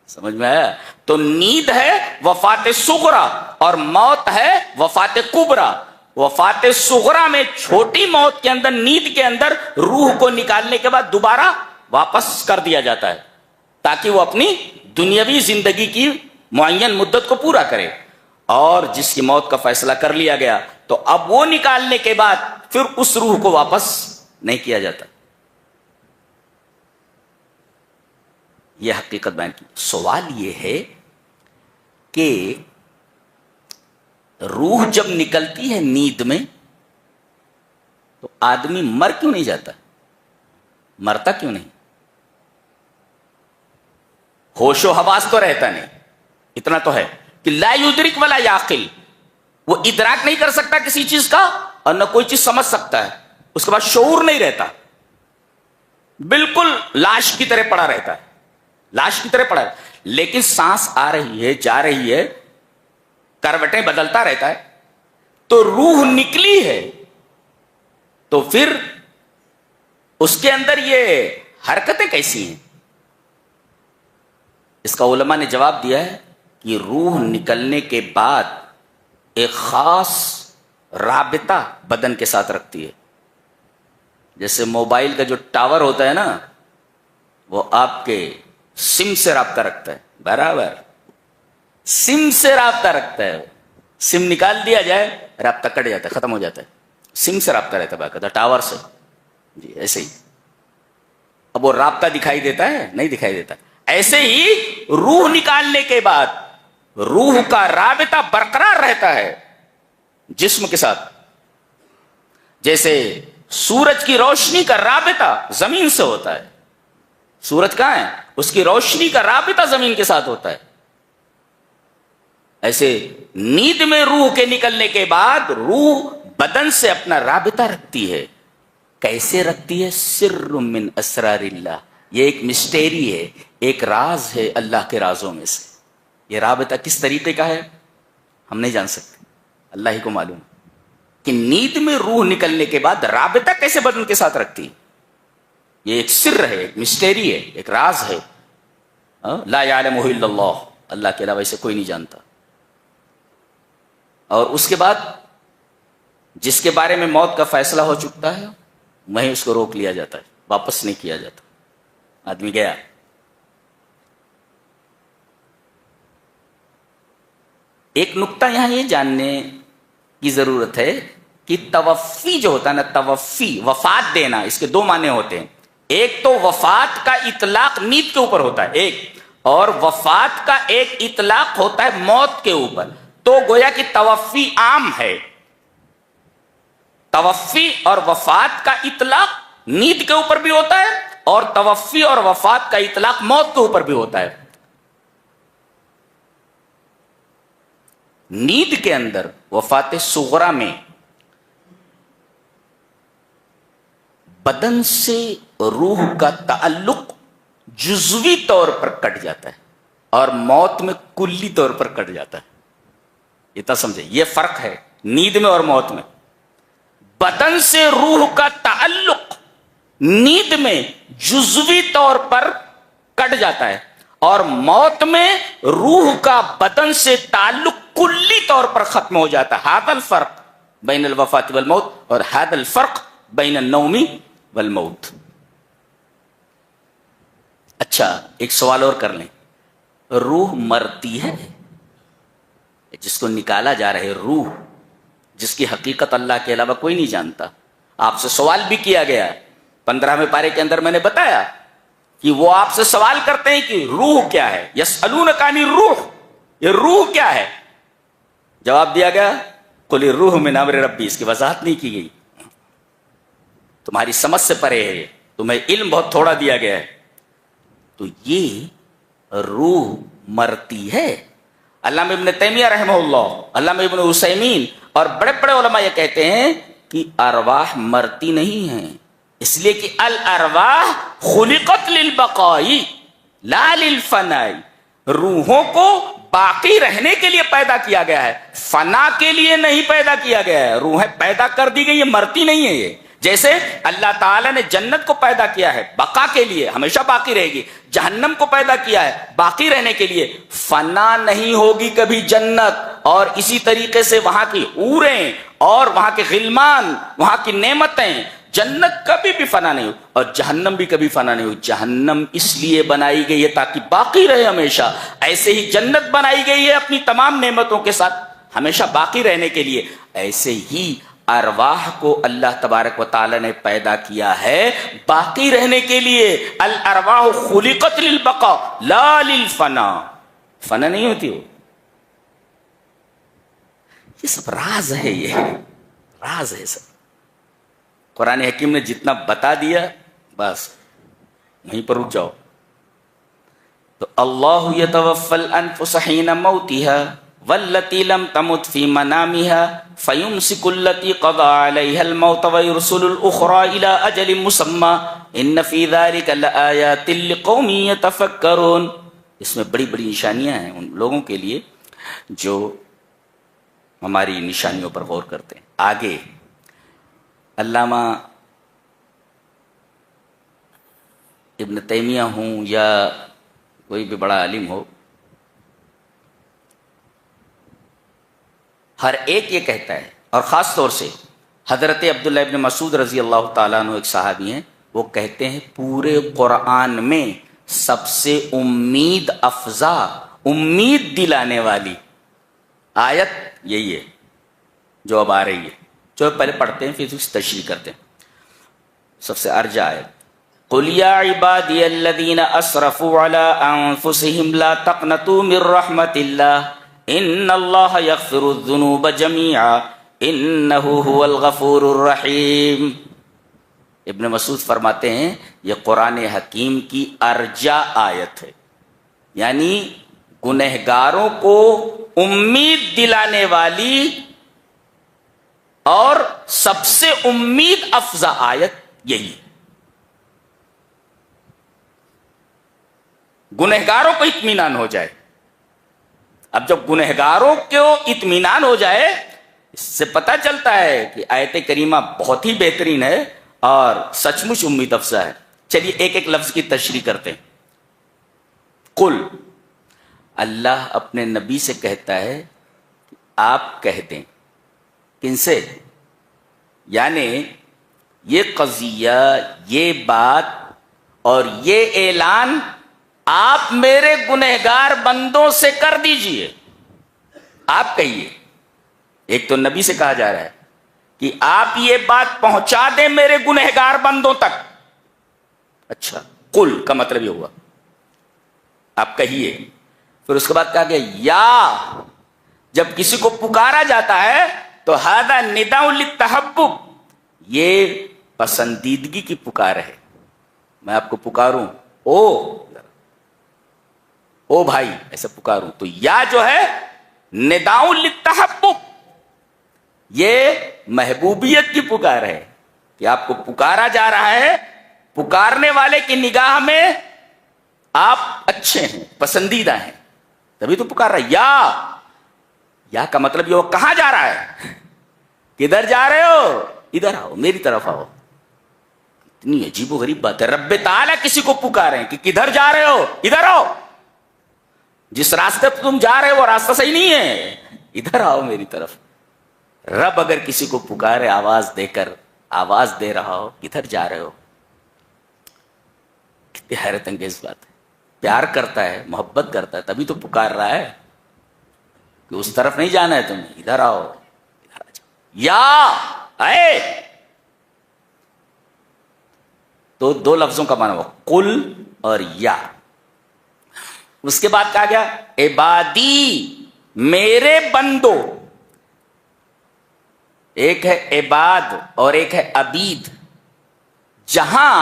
Speaker 2: سمجھ میں آیا؟ تو نیند ہے وفات صغرا اور موت ہے وفات کبرا. وفات صغرا میں چھوٹی موت کے اندر، نیند کے اندر روح کو نکالنے کے بعد دوبارہ واپس کر دیا جاتا ہے تاکہ وہ اپنی دنیاوی زندگی کی معین مدت کو پورا کرے. اور جس کی موت کا فیصلہ کر لیا گیا تو اب وہ نکالنے کے بعد پھر اس روح کو واپس نہیں کیا جاتا. یہ حقیقت بیان کی. سوال یہ ہے کہ روح جب نکلتی ہے نیند میں تو آدمی مر کیوں نہیں جاتا؟ مرتا کیوں نہیں؟ ہوش و حواس تو رہتا نہیں. اتنا تو ہے کہ لا یدرک ولا یعقل، وہ ادراک نہیں کر سکتا کسی چیز کا اور نہ کوئی چیز سمجھ سکتا ہے. اس کے بعد شعور نہیں رہتا، بالکل لاش کی طرح پڑا رہتا ہے. لاش کی طرح پڑا ہے، لیکن سانس آ رہی ہے، جا رہی ہے، کروٹیں بدلتا رہتا ہے، تو روح نکلی ہے تو پھر اس کے اندر یہ حرکتیں کیسی ہیں؟ اس کا علماء نے جواب دیا ہے کہ روح نکلنے کے بعد ایک خاص رابطہ بدن کے ساتھ رکھتی ہے. جیسے موبائل کا جو ٹاور ہوتا ہے نا، وہ آپ کے سم سے رابطہ رکھتا ہے، برابر سم سے رابطہ رکھتا ہے. سم نکال دیا جائے رابطہ کٹ جاتا ہے، ختم ہو جاتا ہے. سم سے رابطہ رہتا ہے باقاعدہ، ٹاور سے. جی ایسے ہی. اب وہ رابطہ دکھائی دیتا ہے؟ نہیں دکھائی دیتا. ایسے ہی روح نکالنے کے بعد روح کا رابطہ برقرار رہتا ہے جسم کے ساتھ. جیسے سورج کی روشنی کا رابطہ زمین سے ہوتا ہے. سورج کہاں ہے؟ اس کی روشنی کا رابطہ زمین کے ساتھ ہوتا ہے. ایسے نیند میں روح کے نکلنے کے بعد روح بدن سے اپنا رابطہ رکھتی ہے. کیسے رکھتی ہے؟ سر من اسرار اللہ. یہ ایک مسٹری ہے، ایک راز ہے اللہ کے رازوں میں سے. یہ رابطہ کس طریقے کا ہے ہم نہیں جان سکتے، اللہ ہی کو معلوم کہ نیند میں روح نکلنے کے بعد رابطہ کیسے بدن کے ساتھ رکھتی ہے. یہ ایک سر ہے، ایک مسٹری ہے، ایک راز ہے. لا یعلمہ الا اللہ، اللہ کے علاوہ اسے کوئی نہیں جانتا. اور اس کے بعد جس کے بارے میں موت کا فیصلہ ہو چکا ہے وہیں اس کو روک لیا جاتا ہے، واپس نہیں کیا جاتا. آدمی گیا. ایک نقطہ یہاں یہ جاننے کی ضرورت ہے کہ توفی جو ہوتا ہے نا، توفی وفات دینا، اس کے دو معنی ہوتے ہیں. ایک تو وفات کا اطلاق نیند کے اوپر ہوتا ہے ایک، اور وفات کا ایک اطلاق ہوتا ہے موت کے اوپر. تو گویا کہ توفی عام ہے. توفی اور وفات کا اطلاق نیند کے اوپر بھی ہوتا ہے، اور توفی اور وفات کا اطلاق موت کے اوپر بھی ہوتا ہے. نیند کے اندر وفات صغرا میں بدن سے روح کا تعلق جزوی طور پر کٹ جاتا ہے، اور موت میں کلی طور پر کٹ جاتا ہے. اتنا سمجھے، یہ فرق ہے نیند میں اور موت میں. بدن سے روح کا تعلق نیند میں جزوی طور پر کٹ جاتا ہے، اور موت میں روح کا بدن سے تعلق کلی طور پر ختم ہو جاتا ہے. ھذا الفرق بین الوفات والموت، اور ھذا الفرق بین النوم والموت. اچھا ایک سوال اور کر لیں. روح مرتی ہے؟ جس کو نکالا جا رہا ہے روح، جس کی حقیقت اللہ کے علاوہ کوئی نہیں جانتا. آپ سے سوال بھی کیا گیا 15ویں پارے کے اندر، میں نے بتایا کہ وہ آپ سے سوال کرتے ہیں کہ روح کیا ہے. یسألونک عن الروح، یہ روح کیا ہے؟ جواب دیا گیا قل الروح من امر ربی. اس کی وضاحت نہیں کی گئی، تمہاری سمجھ سے پرے ہے، تمہیں علم بہت تھوڑا دیا گیا ہے. تو یہ روح مرتی ہے. علامہ ابن تیمیہ رحمہ اللہ، علامہ ابن عثیمین اور بڑے بڑے علماء یہ کہتے ہیں کہ ارواح مرتی نہیں ہیں، اس لیے کہ الارواح خلقت للبقاء لا للفناء. روحوں کو باقی رہنے کے لیے پیدا کیا گیا ہے، فنا کے لیے نہیں پیدا کیا گیا ہے. روحیں پیدا کر دی گئی، یہ مرتی نہیں ہے. یہ جیسے اللہ تعالیٰ نے جنت کو پیدا کیا ہے بقا کے لیے، ہمیشہ باقی رہے گی. جہنم کو پیدا کیا ہے باقی رہنے کے لیے، فنا نہیں ہوگی کبھی جنت. اور اسی طریقے سے وہاں کی حوریں اور وہاں کے غلمان، وہاں کی نعمتیں، جنت کبھی بھی فنا نہیں ہو، اور جہنم بھی کبھی فنا نہیں ہو. جہنم اس لیے بنائی گئی ہے تاکہ باقی رہے ہمیشہ. ایسے ہی جنت بنائی گئی ہے اپنی تمام نعمتوں کے ساتھ ہمیشہ باقی رہنے کے لیے. ایسے ہی ارواح کو اللہ تبارک و تعالی نے پیدا کیا ہے باقی رہنے کے لیے. الارواح خلقت للبقاء لا للفنا. فنا نہیں ہوتی ہو. یہ سب راز ہے، یہ راز ہے سب. قرآن حکیم نے جتنا بتا دیا بس وہیں پر رک جاؤ. تو اللہ یتوفی الانفس حین موتها والتي لم تمت في منامها فيمسك التي قضى عليها الموت ويرسل الأخرى إلى أجل مسمى إن في ذلك لآيات لقوم يتفكرون. اس میں بڑی بڑی نشانیاں ہیں ان لوگوں کے لیے جو ہماری نشانیوں پر غور کرتے ہیں. آگے علامہ ابن تیمیہ ہوں یا کوئی بھی بڑا عالم ہو، ہر ایک یہ کہتا ہے، اور خاص طور سے حضرت عبداللہ ابن مسعود رضی اللہ تعالیٰ عنہ ایک صحابی ہیں، وہ کہتے ہیں پورے قرآن میں سب سے امید افزا، امید دلانے والی آیت یہی ہے جو اب آ رہی ہے. جو پہلے پڑھتے ہیں پھر اس تشریح کرتے ہیں. سب سے ارجا آیت، قل یا عبادی الذین اسرفوا علی انفسہم لا تقنطوا من رحمت اللہ ان اللہ یغفر الذنوب جمیعا انہ هو الغفور الرحیم. ابن مسعود فرماتے ہیں یہ قرآن حکیم کی ارجا آیت ہے، یعنی گنہگاروں کو امید دلانے والی اور سب سے امید افزا آیت یہی ہے. گنہگاروں کو اطمینان ہو جائے. اب جب گنہگاروں کو اطمینان ہو جائے، اس سے پتہ چلتا ہے کہ آیت کریمہ بہت ہی بہترین ہے اور سچ مچ امید افزا ہے. چلیے ایک ایک لفظ کی تشریح کرتے ہیں. قل، اللہ اپنے نبی سے کہتا ہے آپ کہہ دیں. کن سے؟ یعنی یہ قضیہ، یہ بات اور یہ اعلان آپ میرے گنہگار بندوں سے کر دیجئے. آپ کہیے. ایک تو نبی سے کہا جا رہا ہے کہ آپ یہ بات پہنچا دیں میرے گنہگار بندوں تک. اچھا، قل کا مطلب یہ ہوا آپ کہیے. پھر اس کے بعد کہا گیا یا، جب کسی کو پکارا جاتا ہے تو ھذا نداء للتحبب، یہ پسندیدگی کی پکار ہے. میں آپ کو پکاروں او بھائی، ایسا پکاروں. تو یا جو ہے نداء للتحبب، یہ محبوبیت کی پکار ہے کہ آپ کو پکارا جا رہا ہے، پکارنے والے کی نگاہ میں آپ اچھے ہیں، پسندیدہ ہیں، تبھی تو پکار رہا ہے. یا کا مطلب یہ وہ کہاں جا رہا ہے، کدھر جا رہے ہو، ادھر آؤ، میری طرف آؤ. اتنی عجیب و غریب بات ہے. رب تعالیٰ کسی کو پکارے کہ کدھر جا رہے ہو، ادھر آؤ. جس راستے پہ تم جا رہے ہو وہ راستہ صحیح نہیں ہے، ادھر آؤ میری طرف. رب اگر کسی کو پکارے آواز دے کر، آواز دے رہا ہو کدھر جا رہے ہو، کتنی حیرت انگیز بات ہے. پیار کرتا ہے، محبت کرتا ہے، تبھی تو پکار رہا ہے کہ اس طرف نہیں جانا ہے تمہیں، ادھر آؤ، ادھر آ جاؤ. یا اے، تو دو لفظوں کا معنی ہوا قل اور یا. اس کے بعد کہا گیا عبادی، میرے بندو. ایک ہے عباد اور ایک ہے عبید. جہاں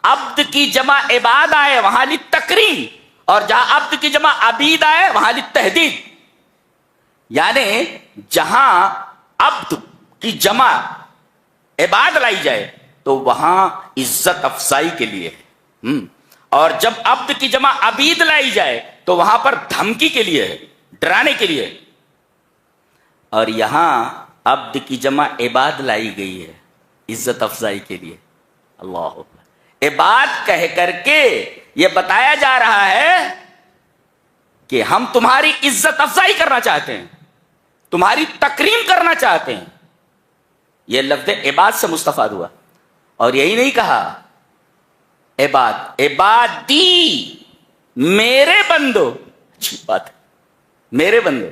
Speaker 2: عبد کی جمع عباد آئے وہاں للتکریم، اور جہاں عبد کی جمع عبید آئے وہاں للتہدید. یعنی جہاں عبد کی جمع عباد لائی جائے تو وہاں عزت افزائی کے لیے ہے، اور جب عبد کی جمع عبید لائی جائے تو وہاں پر دھمکی کے لیے ہے، ڈرانے کے لیے. اور یہاں عبد کی جمع عباد لائی گئی ہے عزت افزائی کے لیے. اللہ عباد کہہ کر کے یہ بتایا جا رہا ہے کہ ہم تمہاری عزت افزائی کرنا چاہتے ہیں، تمہاری تکریم کرنا چاہتے ہیں. یہ لفظ عباد سے مستفاد ہوا. اور یہی نہیں کہا عباد، عبادی، میرے بندو. اچھی بات ہے، میرے بندو.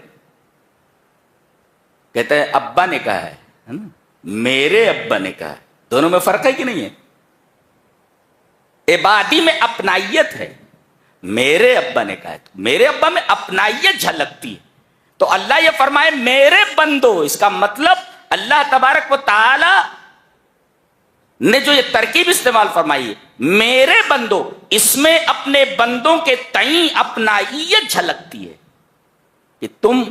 Speaker 2: کہتے ہیں ابا نے کہا ہے نا، میرے ابا نے کہا ہے. دونوں میں فرق ہے کہ نہیں ہے؟ عبادی میں اپنائیت ہے، میرے ابا نے کہا ہے، میرے ابا میں اپنائیت جھلکتی ہے. تو اللہ یہ فرمائے میرے بندو، اس کا مطلب اللہ تبارک و تعالی نے جو یہ ترکیب استعمال فرمائی ہے میرے بندو، اس میں اپنے بندوں کے تئیں اپنائیت جھلکتی ہے کہ تم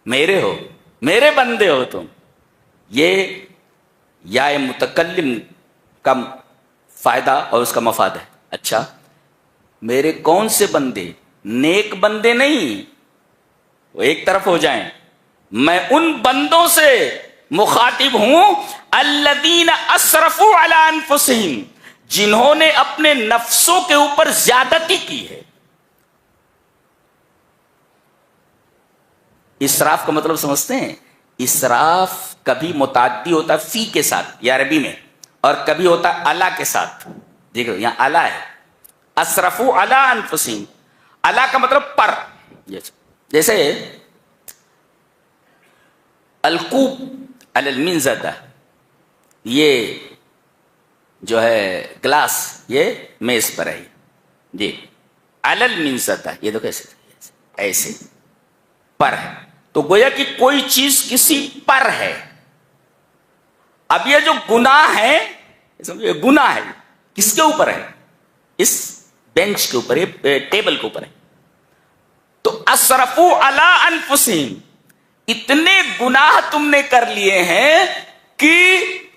Speaker 2: میرے ہو، میرے بندے ہو تم. یہ یا متکلم کا فائدہ اور اس کا مفاد ہے. اچھا، میرے کون سے بندے؟ نیک بندے نہیں، وہ ایک طرف ہو جائیں. میں ان بندوں سے مخاطب ہوں الذین اسرفوا علی انفسہم، جنہوں نے اپنے نفسوں کے اوپر زیادتی کی ہے۔ اسراف کا مطلب سمجھتے ہیں؟ اسراف کبھی متعدی ہوتا ہے فی کے ساتھ یا عربی میں، اور کبھی ہوتا ہے الا کے ساتھ۔ دیکھو یہاں الا ہے، اسرفوا علی انفسہم، الا کا مطلب پر، جیسے القوب علی المنزدہ، یہ جو ہے گلاس یہ میز پر ہے جی، علی المنزدہ، یہ تو کیسے ایسے پر ہے، تو گویا کہ کوئی چیز کسی پر ہے۔ اب یہ جو گناہ ہے، یہ گناہ ہے کس کے اوپر ہے؟ اس بینچ کے اوپر، یہ ٹیبل کے اوپر ہے۔ تو اسرفوا علی انفسہم، اتنے گناہ تم نے کر لیے ہیں کہ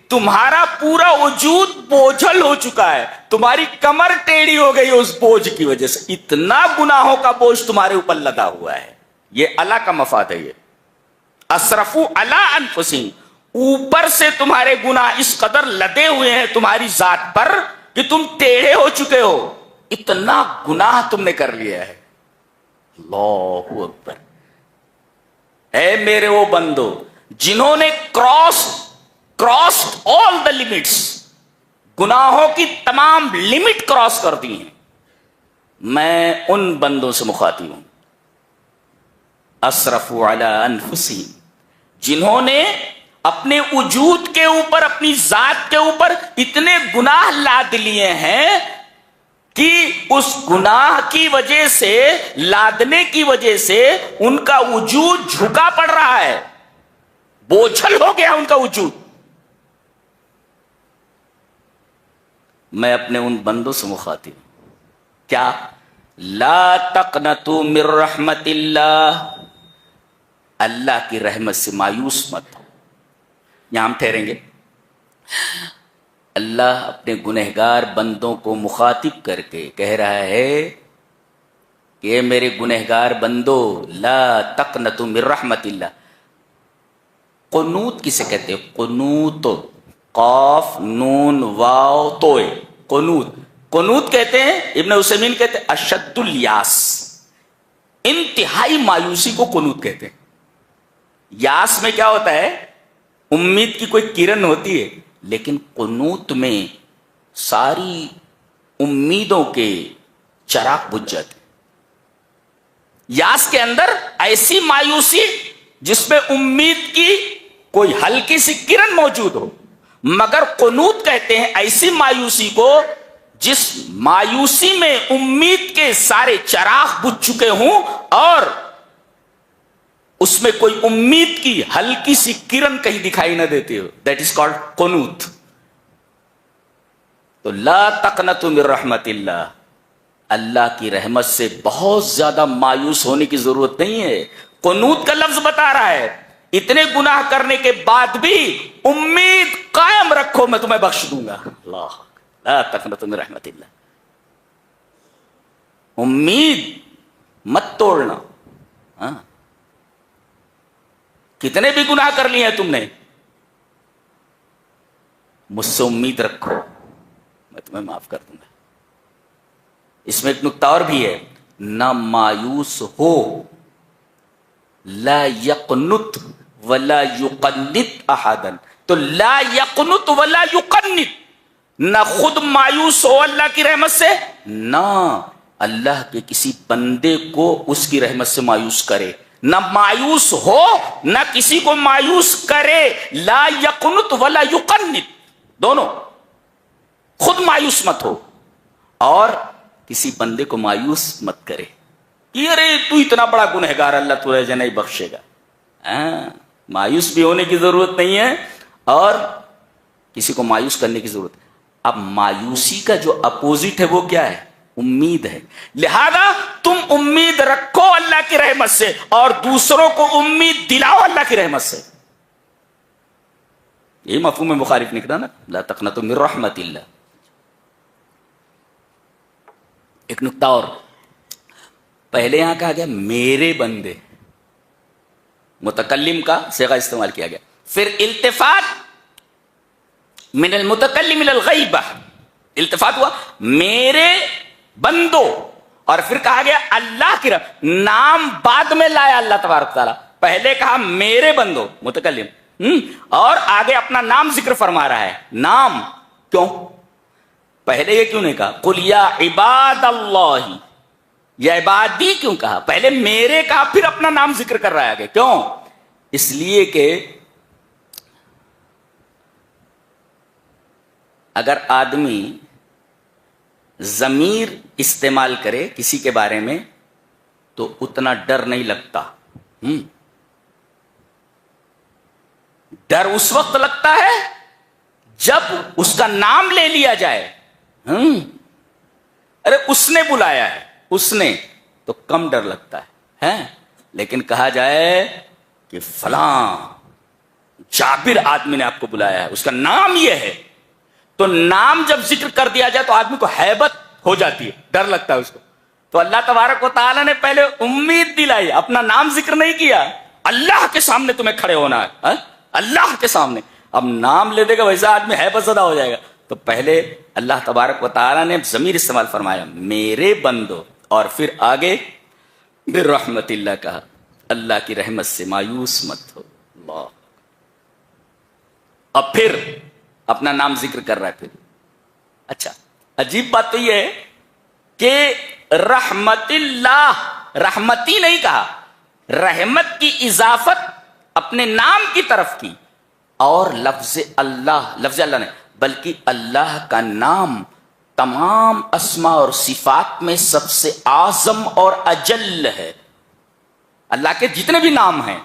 Speaker 2: تمہارا پورا وجود بوجھل ہو چکا ہے، تمہاری کمر ٹیڑھی ہو گئی اس بوجھ کی وجہ سے، اتنا گناہوں کا بوجھ تمہارے اوپر لدا ہوا ہے۔ یہ اللہ کا مفاد ہے، یہ اسرفوا علی انفسہم، اوپر سے تمہارے گناہ اس قدر لدے ہوئے ہیں تمہاری ذات پر کہ تم ٹیڑھے ہو چکے ہو، اتنا گناہ تم نے کر لیا ہے۔ اللہ اکبر۔ اے میرے وہ بندو جنہوں نے کراسڈ آل دا لمٹس، گناہوں کی تمام لمٹ کراس کر دی ہیں، میں ان بندوں سے مخاطب ہوں۔ اسرفوا علی انفسہم، جنہوں نے اپنے وجود کے اوپر، اپنی ذات کے اوپر اتنے گناہ لاد لیے ہیں کہ اس گناہ کی وجہ سے، لادنے کی وجہ سے ان کا وجود جھکا پڑ رہا ہے، بوجھل ہو گیا ان کا وجود۔ میں اپنے ان بندوں سے مخاطب ہوں، کیا؟ لا تقنطوا من رحمت اللہ، اللہ کی رحمت سے مایوس مت ہو۔ یہاں ہم ٹھہریں گے۔ اللہ اپنے گنہگار بندوں کو مخاطب کر کے کہہ رہا ہے کہ میرے گنہگار بندو لا تقنطوا من رحمت اللہ۔ قنوت کسے کہتے ہیں؟ قنوت، قاف نون واو توئے، قنوت۔ قنوت کہتے ہیں، ابن عثیمین کہتے ہیں اشد الیاس، انتہائی مایوسی کو قنوت کہتے ہیں۔ یاس میں کیا ہوتا ہے؟ امید کی کوئی کرن ہوتی ہے، لیکن قنوت میں ساری امیدوں کے چراغ بجھ جاتے۔ یاس کے اندر ایسی مایوسی جس میں امید کی کوئی ہلکی سی کرن موجود ہو، مگر قنوت کہتے ہیں ایسی مایوسی کو جس مایوسی میں امید کے سارے چراغ بجھ چکے ہوں اور اس میں کوئی امید کی ہلکی سی کرن کہیں دکھائی نہ دیتی ہو، دیٹ از کالڈ قنوت۔ تو لا تقنطوا من رحمت اللہ، اللہ کی رحمت سے بہت زیادہ مایوس ہونے کی ضرورت نہیں ہے۔ قنوت کا لفظ بتا رہا ہے اتنے گناہ کرنے کے بعد بھی امید قائم رکھو، میں تمہیں بخش دوں گا۔ اللہ، لا تقنطوا من رحمت اللہ، امید مت توڑنا۔ ہاں، کتنے بھی گناہ کر لیے ہیں تم نے، مجھ سے امید رکھو، میں تمہیں معاف کر دوں گا۔ اس میں ایک نکتہ اور بھی ہے، نہ مایوس ہو، لا یقنط ولا یقنط احدا، تو لا یقنط ولا یقنط، نہ خود مایوس ہو اللہ کی رحمت سے، نہ اللہ کے کسی بندے کو اس کی رحمت سے مایوس کرے، نہ مایوس ہو نہ کسی کو مایوس کرے۔ لا یقنط ولا یقنط، دونوں، خود مایوس مت ہو اور کسی بندے کو مایوس مت کرے۔ ارے تو اتنا بڑا گنہگار، اللہ تجھے نہیں بخشے گا۔ مایوس بھی ہونے کی ضرورت نہیں ہے اور کسی کو مایوس کرنے کی ضرورت ہے۔ اب مایوسی کا جو اپوزٹ ہے وہ کیا ہے؟ امید ہے۔ لہذا تم امید رکھو اللہ کی رحمت سے اور دوسروں کو امید دلاؤ اللہ کی رحمت سے۔ یہی مفہوم مخالف نکلا نا، لا تقنطوا من رحمت اللہ۔ ایک نکتہ اور، پہلے یہاں کہا گیا میرے بندے، متکلم کا صیغہ استعمال کیا گیا. پھر التفات من المتکلم الى الغیبہ، التفات ہوا میرے بندو، اور پھر کہا گیا اللہ کی رحمت. نام بعد میں لایا اللہ تبارک تعالیٰ، پہلے کہا میرے بندو متکلم، اور آگے اپنا نام ذکر فرما رہا ہے. نام کیوں؟ پہلے یہ کیوں نہیں کہا قل یا عباد اللہ، یا عبادی کیوں کہا؟ پہلے میرے کہا پھر اپنا نام ذکر کر رہا ہے آگے. کیوں؟ اس لیے کہ اگر آدمی ضمیر استعمال کرے کسی کے بارے میں تو اتنا ڈر نہیں لگتا. ڈر اس وقت لگتا ہے جب اس کا نام لے لیا جائے. ارے اس نے بلایا ہے، اس نے، تو کم ڈر لگتا ہے. لیکن کہا جائے کہ فلاں جابر آدمی نے آپ کو بلایا ہے، اس کا نام یہ ہے، تو نام جب ذکر کر دیا جائے تو آدمی کو ہیبت ہو جاتی ہے، ڈر لگتا ہے اس کو. تو اللہ تبارک و تعالیٰ نے پہلے امید دلائی، اپنا نام ذکر نہیں کیا. اللہ کے سامنے تمہیں کھڑے ہونا ہے، اللہ کے سامنے. اب نام لے دے گا ویسا آدمی ہیبت زدہ ہو جائے گا. تو پہلے اللہ تبارک و تعالیٰ نے ضمیر استعمال فرمایا میرے بندو، اور پھر آگے برحمت اللہ کہا، اللہ کی رحمت سے مایوس مت ہو. اللہ. اب پھر اپنا نام ذکر کر رہا ہے. پھر اچھا عجیب بات تو یہ ہے کہ رحمت اللہ، رحمتی نہیں کہا، رحمت کی اضافت اپنے نام کی طرف کی، اور لفظ اللہ نے، بلکہ اللہ کا نام تمام اسماء اور صفات میں سب سے اعظم اور اجل ہے. اللہ کے جتنے بھی نام ہیں،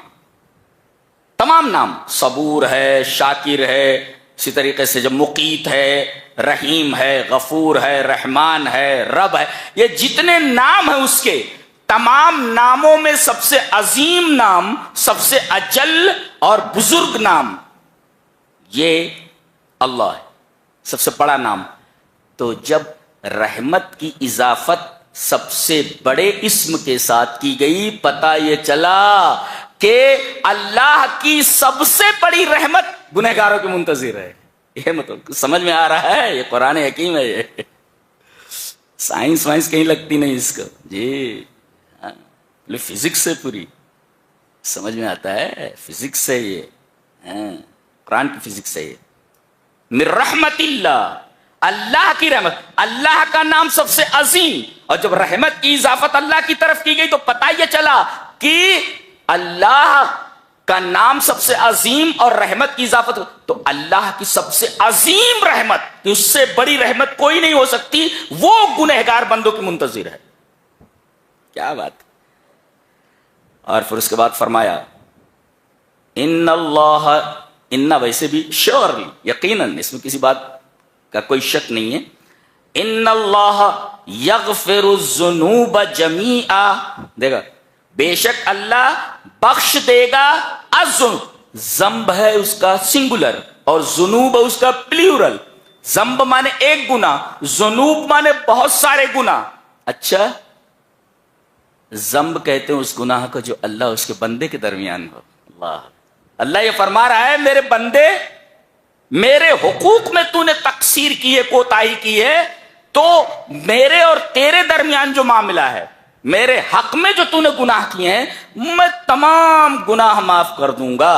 Speaker 2: تمام نام، صبور ہے، شاکر ہے، اسی طریقے سے جو مقیت ہے، رحیم ہے، غفور ہے، رحمان ہے، رب ہے، یہ جتنے نام ہیں اس کے تمام ناموں میں سب سے عظیم نام، سب سے اجل اور بزرگ نام یہ اللہ ہے، سب سے بڑا نام. تو جب رحمت کی اضافت سب سے بڑے اسم کے ساتھ کی گئی، پتہ یہ چلا کہ اللہ کی سب سے بڑی رحمت گنہگاروں کے منتظر ہے. یہ مطلب سمجھ میں آ رہا ہے؟ یہ قرآن حکیم ہے، یہ سائنس وائنس کہیں لگتی نہیں اس کو. جی فزکس سے پوری سمجھ میں آتا ہے، فزکس سے یہ قرآن کی فزکس ہے. یہ من رحمت اللہ، اللہ کی رحمت، اللہ کا نام سب سے عظیم، اور جب رحمت کی اضافت اللہ کی طرف کی گئی تو پتہ یہ چلا کہ اللہ کا نام سب سے عظیم اور رحمت کی اضافت، تو اللہ کی سب سے عظیم رحمت، کہ اس سے بڑی رحمت کوئی نہیں ہو سکتی، وہ گنہگار بندوں کی منتظر ہے. کیا بات. اور پھر اس کے بعد فرمایا ان اللہ، ان ویسے بھی شیورلی، یقیناً اس میں کسی بات کا کوئی شک نہیں ہے، ان اللہ یغفر الذنوب جمیعا، دے گا بے شک اللہ بخش دے گا الذنوب، ذنب ہے اس کا سنگولر اور ذنوب ہے اس کا پلیورل. ذنب مانے ایک گناہ، ذنوب مانے بہت سارے گناہ. اچھا ذنب کہتے ہیں اس گناہ کو جو اللہ اس کے بندے کے درمیان ہو. اللہ یہ فرما رہا ہے میرے بندے، میرے حقوق میں تو نے تقصیر کی ہے، کوتاہی کی ہے، تو میرے اور تیرے درمیان جو معاملہ ہے، میرے حق میں جو تو نے گناہ کیے ہیں، میں تمام گناہ معاف کر دوں گا.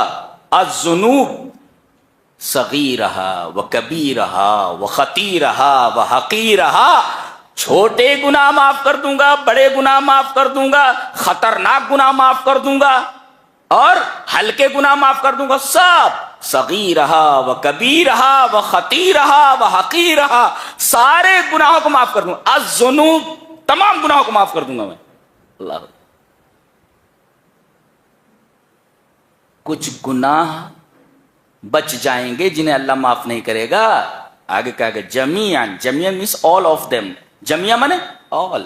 Speaker 2: الذنوب صغیرہا و کبیرہا و خطیرہا و حقیرہا، چھوٹے گناہ معاف کر دوں گا، بڑے گناہ معاف کر دوں گا، خطرناک گناہ معاف کر دوں گا، اور ہلکے گناہ معاف کر دوں گا. سب صغیرہا و کبیرہا و خطیرہا و حقیرہا، سارے گناہوں کو معاف کر دوں گا. الذنوب، تمام گناہوں کو معاف کر دوں گا میں. اللہ. کچھ گناہ بچ جائیں گے جنہیں اللہ معاف نہیں کرے گا. آگے کہا گیا جمیعاً، جمیعاً means all of them، جمیعاً مانے all،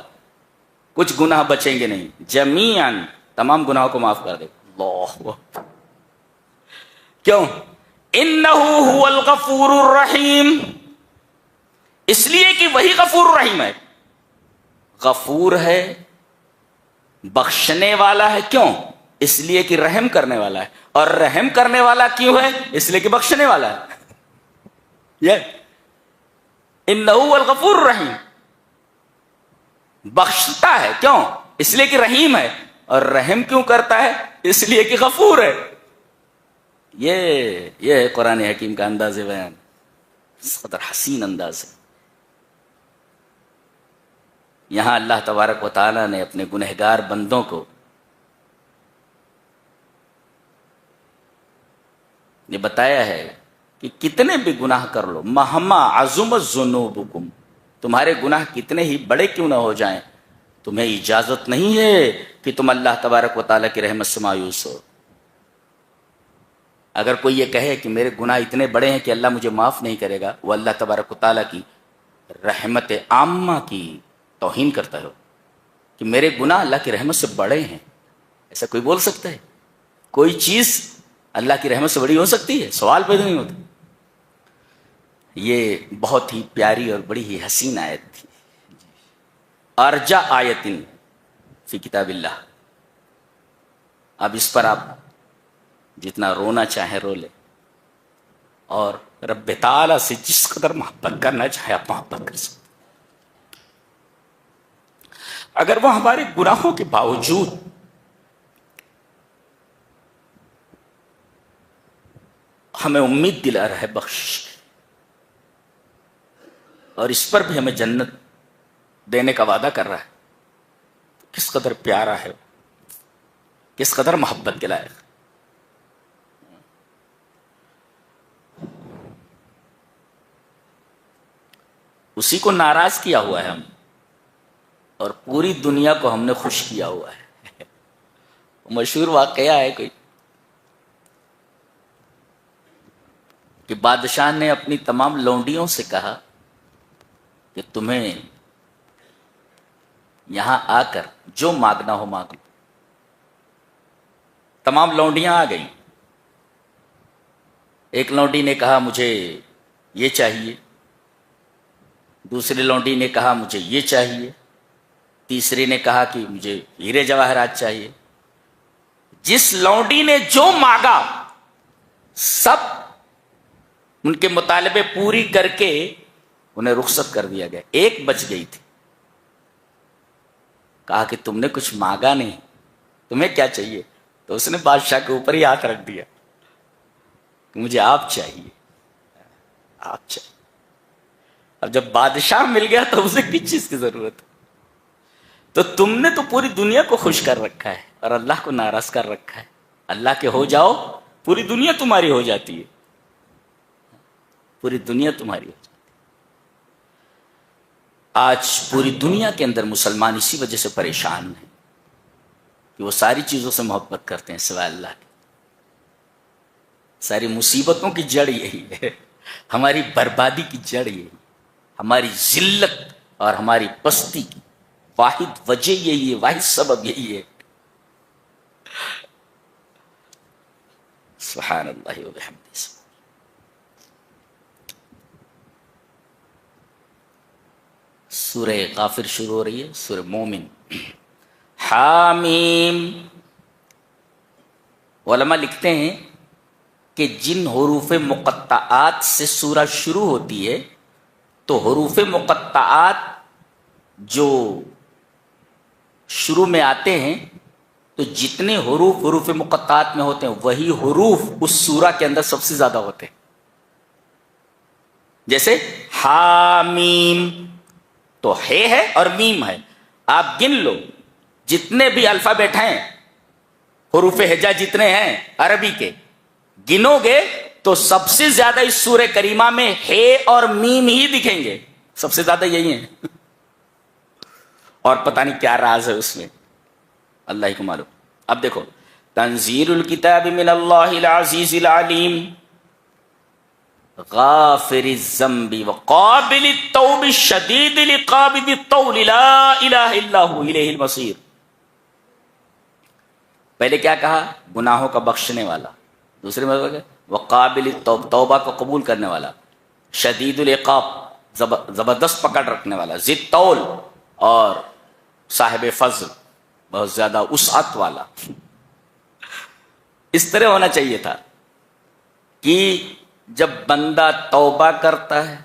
Speaker 2: کچھ گناہ بچیں گے نہیں، جمیعاً تمام گناہوں کو معاف کر دے. اللہ. کیوں؟ انہ هو الغفور الرحیم، اس لیے کہ وہی غفور الرحیم ہے. غفور ہے، بخشنے والا ہے. کیوں؟ اس لیے کہ رحم کرنے والا ہے، اور رحم کرنے والا کیوں ہے؟ اس لیے کہ بخشنے والا ہے. یہ انہ هو الغفور الرحیم، بخشتا ہے کیوں؟ اس لیے کہ رحیم ہے. اور رحم کیوں کرتا ہے؟ اس لیے کہ غفور ہے. یہ ہے قرآن حکیم کا انداز بیان، اس قدر حسین انداز ہے. یہاں اللہ تبارک و تعالی نے اپنے گنہگار بندوں کو یہ بتایا ہے کہ کتنے بھی گناہ کر لو، مہما عظمت ذنوبکم، تمہارے گناہ کتنے ہی بڑے کیوں نہ ہو جائیں، تمہیں اجازت نہیں ہے کہ تم اللہ تبارک و تعالیٰ کی رحمت سے مایوس ہو. اگر کوئی یہ کہے کہ میرے گناہ اتنے بڑے ہیں کہ اللہ مجھے معاف نہیں کرے گا، وہ اللہ تبارک و تعالیٰ کی رحمت عامہ کی توہین کرتا ہے کہ میرے گناہ اللہ کی رحمت سے بڑے ہیں. ایسا کوئی بول سکتا ہے؟ کوئی چیز اللہ کی رحمت سے بڑی ہو سکتی ہے؟ سوال پیدا نہیں ہوتا. یہ بہت ہی پیاری اور بڑی ہی حسین آیت تھی. ارجا آیتن فی کتاب اللہ. اب اس پر آپ جتنا رونا چاہیں رو لے، اور رب تعالی سے جس قدر محبت کرنا چاہے آپ محبت کر سکتے. اگر وہ ہمارے گناہوں کے باوجود ہمیں امید دلا رہا ہے بخشش کی، اور اس پر بھی ہمیں جنت دینے کا وعدہ کر رہا ہے، تو کس قدر پیارا ہے، کس قدر محبت کے لائق. اسی کو ناراض کیا ہوا ہے ہم، اور پوری دنیا کو ہم نے خوش کیا ہوا ہے. مشہور واقعہ ہے کوئی کہ بادشاہ نے اپنی تمام لونڈیوں سے کہا کہ تمہیں یہاں آ کر جو مانگنا ہو مانگ لو. تمام لونڈیاں آ گئیں. ایک لونڈی نے کہا مجھے یہ چاہیے، دوسری لونڈی نے کہا مجھے یہ چاہیے، تیسری نے کہا کہ مجھے ہیرے جواہرات چاہیے. جس لونڈی نے جو مانگا سب ان کے مطالبے پوری کر کے انہیں رخصت کر دیا گیا. ایک بچ گئی تھی. کہا کہ تم نے کچھ مانگا نہیں، تمہیں کیا چاہیے؟ تو اس نے بادشاہ کے اوپر ہی ہاتھ رکھ دیا کہ مجھے آپ چاہیے، آپ چاہیے. اب جب بادشاہ مل گیا تو اسے کس چیز کی ضرورت ہے؟ تو تم نے تو پوری دنیا کو خوش کر رکھا ہے اور اللہ کو ناراض کر رکھا ہے. اللہ کے ہو جاؤ، پوری دنیا تمہاری ہو جاتی ہے، پوری دنیا تمہاری ہو جاتی ہے. آج پوری دنیا کے اندر مسلمان اسی وجہ سے پریشان ہیں کہ وہ ساری چیزوں سے محبت کرتے ہیں سوائے اللہ کے. ساری مصیبتوں کی جڑ یہی ہے، ہماری بربادی کی جڑ یہی، ہماری ذلت اور ہماری پستی کی واحد وجہ یہی ہے، واحد سبب یہی ہے. سبحان اللہ و بحمدہ. سورہ غافر شروع ہو رہی ہے، سورہ مومن. حامیم. علماء لکھتے ہیں کہ جن حروف مقطعات سے سورہ شروع ہوتی ہے، تو حروف مقطعات جو شروع میں آتے ہیں، تو جتنے حروف مقطعات میں ہوتے ہیں وہی حروف اس سورہ کے اندر سب سے زیادہ ہوتے ہیں. جیسے حامیم تو ہے اور میم ہے. آپ گن لو جتنے بھی الفابیٹ ہیں، حروف ہجا جتنے ہیں عربی کے، گنو گے تو سب سے زیادہ اس سورہ کریمہ میں ہے اور میم ہی دکھیں گے. سب سے زیادہ یہی ہیں. اور پتہ نہیں کیا راز ہے اس میں، اللہ ہی کو معلوم. اب دیکھو، تنزیل الکتاب من اللہ العزیز العلیم غافر الذنب وقابل التوب الشدید العقاب ذی الطول لا الہ الا ہو الیہ المصیر. پہلے کیا کہا؟ گناہوں کا بخشنے والا. دوسرے مطلب ہے وقابل التوب، توبہ کو قبول کرنے والا. شدید العقاب، زبردست پکڑ رکھنے والا. ذی الطول، اور صاحب فضل، بہت زیادہ وسعت والا. اس طرح ہونا چاہیے تھا کہ جب بندہ توبہ کرتا ہے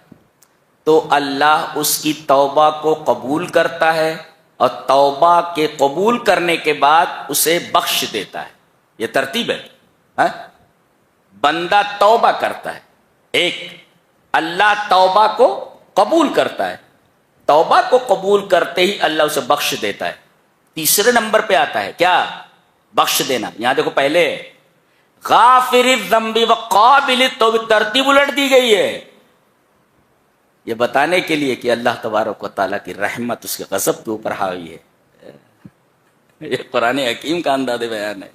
Speaker 2: تو اللہ اس کی توبہ کو قبول کرتا ہے اور توبہ کے قبول کرنے کے بعد اسے بخش دیتا ہے. یہ ترتیب ہے. بندہ توبہ کرتا ہے، ایک اللہ توبہ کو قبول کرتا ہے، توبہ کو قبول کرتے ہی اللہ اسے بخش دیتا ہے. تیسرے نمبر پہ آتا ہے کیا؟ بخش دینا. یہاں دیکھو پہلے غافر الذنب وقابل التوب، ترتیب الٹ دی گئی ہے یہ بتانے کے لیے کہ اللہ تبارک و تعالیٰ کی رحمت اس کے غضب کے اوپر حاوی ہے. یہ قرآن حکیم کا انداز بیان ہے.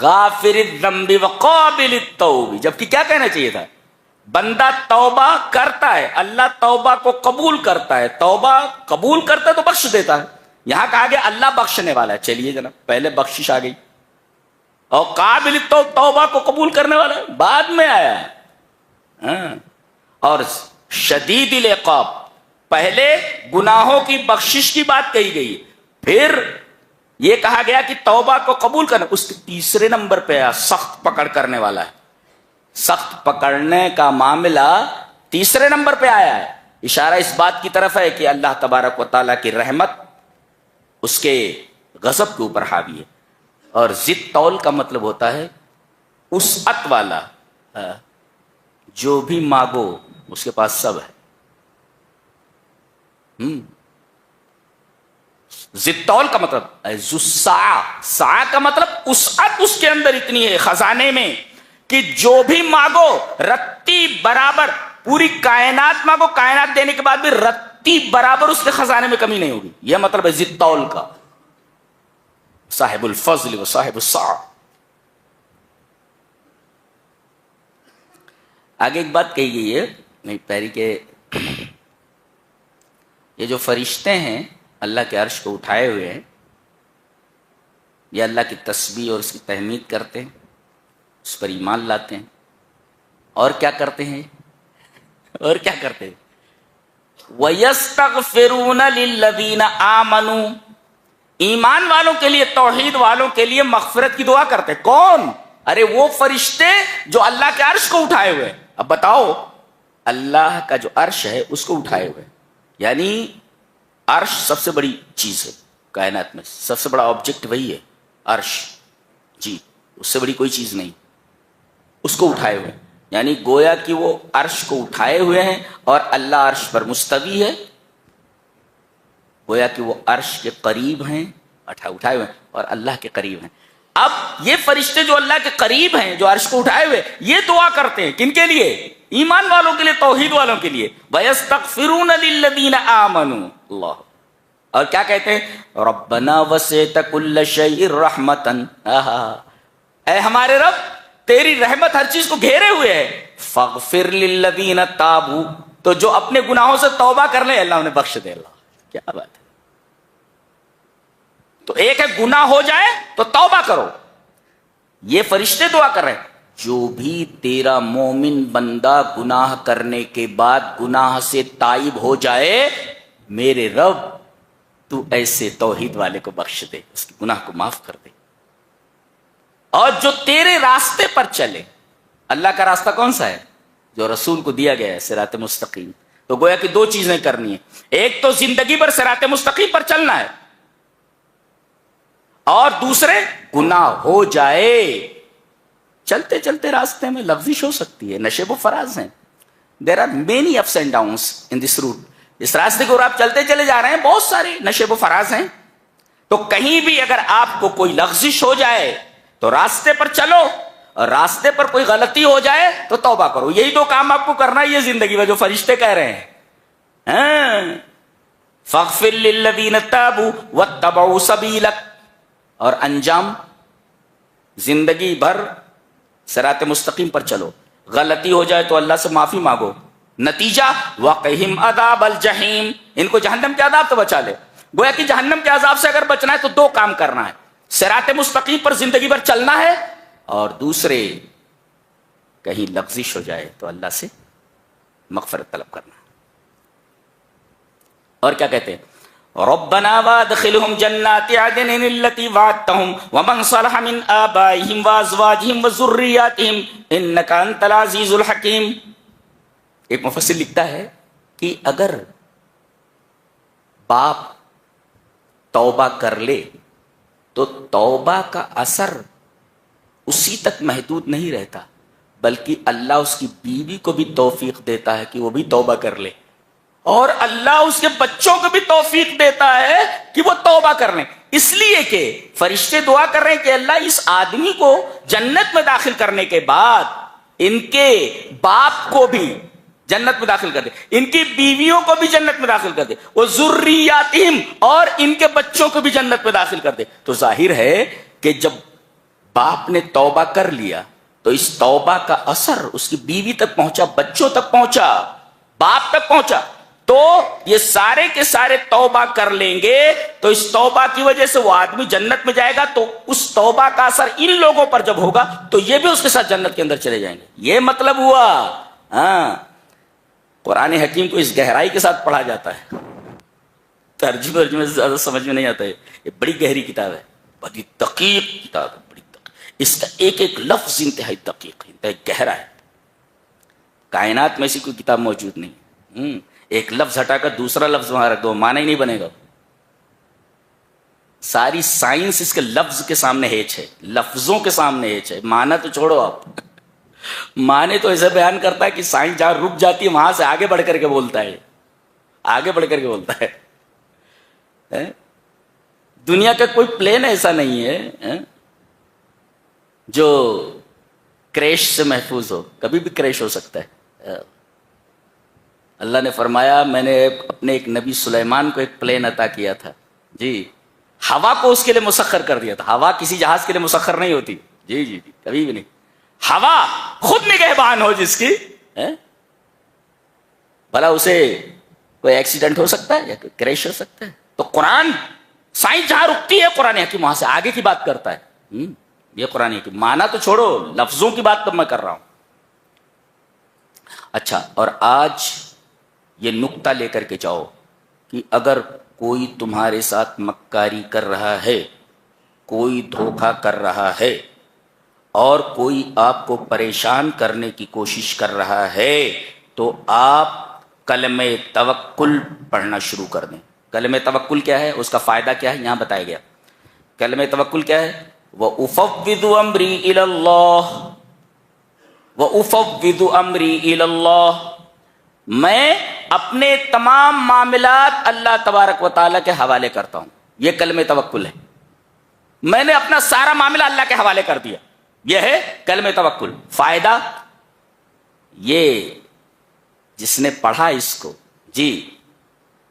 Speaker 2: غافر الذنب وقابل التوب، جبکہ کیا کہنا چاہیے تھا؟ بندہ توبہ کرتا ہے، اللہ توبہ کو قبول کرتا ہے، توبہ قبول کرتا ہے تو بخش دیتا ہے. یہاں کہا گیا اللہ بخشنے والا ہے. چلیے جناب، پہلے بخشش آ گئی اور قابل التوب توبہ کو قبول کرنے والا ہے بعد میں آیا ہے. اور شدید العقاب، پہلے گناہوں کی بخشش کی بات کہی گئی، پھر یہ کہا گیا کہ توبہ کو قبول کرنا. اس کے تیسرے نمبر پہ آیا سخت پکڑ کرنے والا ہے. سخت پکڑنے کا معاملہ تیسرے نمبر پہ آیا ہے. اشارہ اس بات کی طرف ہے کہ اللہ تبارک و تعالیٰ کی رحمت اس کے غضب کے اوپر حاوی ہے. اور ضد طول کا مطلب ہوتا ہے وسعت والا، جو بھی مانگو اس کے پاس سب ہے. ضد کا مطلب سا کا مطلب وسعت اس کے اندر اتنی ہے خزانے میں کہ جو بھی مانگو رتی برابر، پوری کائنات مانگو، کائنات دینے کے بعد بھی رتی برابر اس کے خزانے میں کمی نہیں ہوگی. یہ مطلب ہے ضد طول کا، صاحب الفضل و صاحب السعہ. آگے ایک بات کہی گئی ہے نہیں پیری کے، یہ جو فرشتے ہیں اللہ کے عرش کو اٹھائے ہوئے ہیں، یہ اللہ کی تسبیح اور اس کی تحمید کرتے ہیں، اس پر ایمان لاتے ہیں، اور کیا کرتے ہیں؟ اور کیا کرتے ہیں؟ وَيَسْتَغْفِرُونَ لِلَّذِينَ آمَنُوا، ایمان والوں کے لیے، توحید والوں کے لیے مغفرت کی دعا کرتے. کون؟ ارے وہ فرشتے جو اللہ کے عرش کو اٹھائے ہوئے. اب بتاؤ، اللہ کا جو عرش ہے اس کو اٹھائے ہوئے، یعنی عرش سب سے بڑی چیز ہے کائنات میں، سب سے بڑا آبجیکٹ وہی ہے عرش. جی، اس سے بڑی کوئی چیز نہیں. اس کو اٹھائے ہوئے یعنی گویا کہ وہ عرش کو اٹھائے ہوئے ہیں اور اللہ عرش پر مستوی ہے. گویا کہ وہ عرش کے قریب ہیں، اٹھائے ہوئے ہیں اور اللہ کے قریب ہیں. اب یہ فرشتے جو اللہ کے قریب ہیں، جو عرش کو اٹھائے ہوئے، یہ دعا کرتے ہیں کن کے لیے؟ ایمان والوں کے لیے، توحید والوں کے لیے. وَيَسْتَغْفِرُونَ لِلَّذِينَ آمَنُوا، اللہ. اور کیا کہتے ہیں؟ رَبَّنَا وَسِعْتَ كُلَّ شَيْءٍ رَحْمَةً، اے ہمارے رب تیری رحمت ہر چیز کو گھیرے ہوئے ہے. فَاغْفِرْ لِلَّذِينَ تَابُوا، تو جو اپنے گناہوں سے توبہ کر لیں اللہ انہیں بخش دے. اللہ کیا بات ہے. تو ایک ہے گناہ ہو جائے تو توبہ کرو، یہ فرشتے دعا کر رہے ہیں. جو بھی تیرا مومن بندہ گناہ کرنے کے بعد گناہ سے تائب ہو جائے، میرے رب تو ایسے توحید والے کو بخش دے، اس کے گناہ کو معاف کر دے. اور جو تیرے راستے پر چلے، اللہ کا راستہ کون سا ہے؟ جو رسول کو دیا گیا ہے، صراط مستقیم. تو گویا کہ دو چیزیں کرنی ہے، ایک تو زندگی پر صراط مستقیم پر چلنا ہے، اور دوسرے گناہ ہو جائے، چلتے چلتے راستے میں لغزش ہو سکتی ہے، نشیب و فراز ہیں. There are many ups and downs in this route. اس راستے کو آپ چلتے چلے جا رہے ہیں، بہت سارے نشیب و فراز ہیں. تو کہیں بھی اگر آپ کو کوئی لغزش ہو جائے تو راستے پر چلو، اور راستے پر کوئی غلطی ہو جائے تو توبہ کرو. یہی دو کام آپ کو کرنا ہے یہ زندگی میں جو فرشتے کہہ رہے ہیں. فَاغْفِرْ لِلَّذِينَ تَابُوا وَاتَّبَعُوا سَبِيلَكَ. اور انجام، زندگی بھر صراط مستقیم پر چلو، غلطی ہو جائے تو اللہ سے معافی مانگو. نتیجہ وَقِهِمْ عَذَابَ الْجَحِيمِ، ان کو جہنم کے عذاب تو بچا لے. گویا کہ جہنم کے عذاب سے اگر بچنا ہے تو دو کام کرنا ہے، صراط مستقیم پر زندگی بھر چلنا ہے، اور دوسرے کہیں لغزش ہو جائے تو اللہ سے مغفرت طلب کرنا. اور کیا کہتے ہیں؟ ربنا وادخلهم جنات عدن التي وعدتهم ومن صلح من آبائهم وازواجهم وذرياتهم انك انت العزيز الحكيم. ایک مفسر لکھتا ہے کہ اگر باپ توبہ کر لے تو توبہ کا اثر اسی تک محدود نہیں رہتا، بلکہ اللہ اس کی بیوی کو بھی توفیق دیتا ہے کہ وہ بھی توبہ کر لے، اور اللہ اس کے بچوں کو بھی توفیق دیتا ہے کہ وہ توبہ کر لیں. اس لیے کہ فرشتے دعا کر رہے ہیں کہ اللہ اس آدمی کو جنت میں داخل کرنے کے بعد ان کے باپ کو بھی جنت میں داخل کر دے، ان کی بیویوں کو بھی جنت میں داخل کر دے، وہ ذریاتہم اور ان کے بچوں کو بھی جنت میں داخل کر دے. تو ظاہر ہے کہ جب باپ نے توبہ کر لیا تو اس توبہ کا اثر اس کی بیوی تک پہنچا، بچوں تک پہنچا، باپ تک پہنچا. تو یہ سارے کے سارے توبہ کر لیں گے تو اس توبہ کی وجہ سے وہ آدمی جنت میں جائے گا. تو اس توبہ کا اثر ان لوگوں پر جب ہوگا تو یہ بھی اس کے ساتھ جنت کے اندر چلے جائیں گے. یہ مطلب ہوا. ہاں، قرآن حکیم کو اس گہرائی کے ساتھ پڑھا جاتا ہے، ترجمے سے زیادہ سمجھ میں نہیں آتا ہے. یہ بڑی گہری کتاب ہے، بڑی دقیق کتاب ہے، بڑی دقیق. اس کا ایک ایک لفظ انتہائی دقیق، انتہائی گہرا ہے. کائنات میں ایسی کوئی کتاب موجود نہیں. ایک لفظ ہٹا کر دوسرا لفظ وہاں رکھ دو، معنی ہی نہیں بنے گا. ساری سائنس اس کے لفظ کے سامنے ہیچ ہے، لفظوں کے سامنے ہیچ ہے. معنی تو چھوڑو آپ، معنی تو ایسے بیان کرتا ہے کہ سائنس جہاں رک جاتی ہے وہاں سے آگے بڑھ کر کے بولتا ہے، آگے بڑھ کر کے بولتا ہے. دنیا کا کوئی پلین ایسا نہیں ہے جو کریش سے محفوظ ہو، کبھی بھی کریش ہو سکتا ہے. اللہ نے فرمایا میں نے اپنے ایک نبی سلیمان کو ایک پلین عطا کیا تھا، جی، ہوا کو اس کے لیے مسخر کر دیا تھا. ہوا کسی جہاز کے لیے مسخر نہیں ہوتی، جی جی جی، کبھی بھی نہیں. ہوا خود نگہبان ہو جس کی، بھلا اسے کوئی ایکسیڈنٹ ہو سکتا ہے یا کوئی کریش ہو سکتا ہے. تو قرآن سائنس جہاں رکتی ہے قرآن حکیم وہاں سے آگے کی بات کرتا ہے. یہ قرآن حکیم، معنی تو چھوڑو، لفظوں کی بات تو میں کر رہا ہوں. اچھا، اور آج یہ نقطہ لے کر کے جاؤ کہ اگر کوئی تمہارے ساتھ مکاری کر رہا ہے، کوئی دھوکہ کر رہا ہے، اور کوئی آپ کو پریشان کرنے کی کوشش کر رہا ہے تو آپ کلمہ توکل پڑھنا شروع کر دیں. کلمہ توکل کیا ہے، اس کا فائدہ کیا ہے، یہاں بتایا گیا. کلمہ توکل کیا ہے؟ وَأُفَوِّضُ أَمْرِي إِلَى اللَّهِ وَأُفَوِّضُ أَمْرِي إِلَى اللَّهِ، میں اپنے تمام معاملات اللہ تبارک و تعالیٰ کے حوالے کرتا ہوں. یہ کلمہ توکل ہے، میں نے اپنا سارا معاملہ اللہ کے حوالے کر دیا. یہ ہے کلمہ توکل. فائدہ یہ جس نے پڑھا اس کو، جی،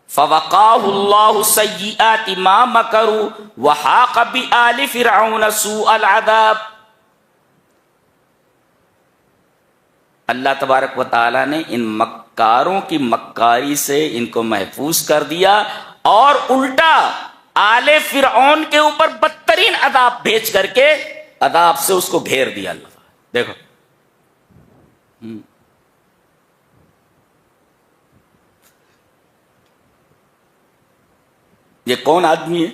Speaker 2: فَوَقَاهُ اللَّهُ سَيِّئَاتِ مَا مَكَرُوا وَحَاقَ بِآلِ فِرْعَوْنَ سُوءَ الْعَذَابِ. اللہ تبارک و تعالیٰ نے ان مکاروں کی مکاری سے ان کو محفوظ کر دیا، اور الٹا آل فرعون کے اوپر بدترین عذاب بھیج کر کے عذاب سے اس کو گھیر دیا اللہ. دیکھو، یہ کون آدمی ہے؟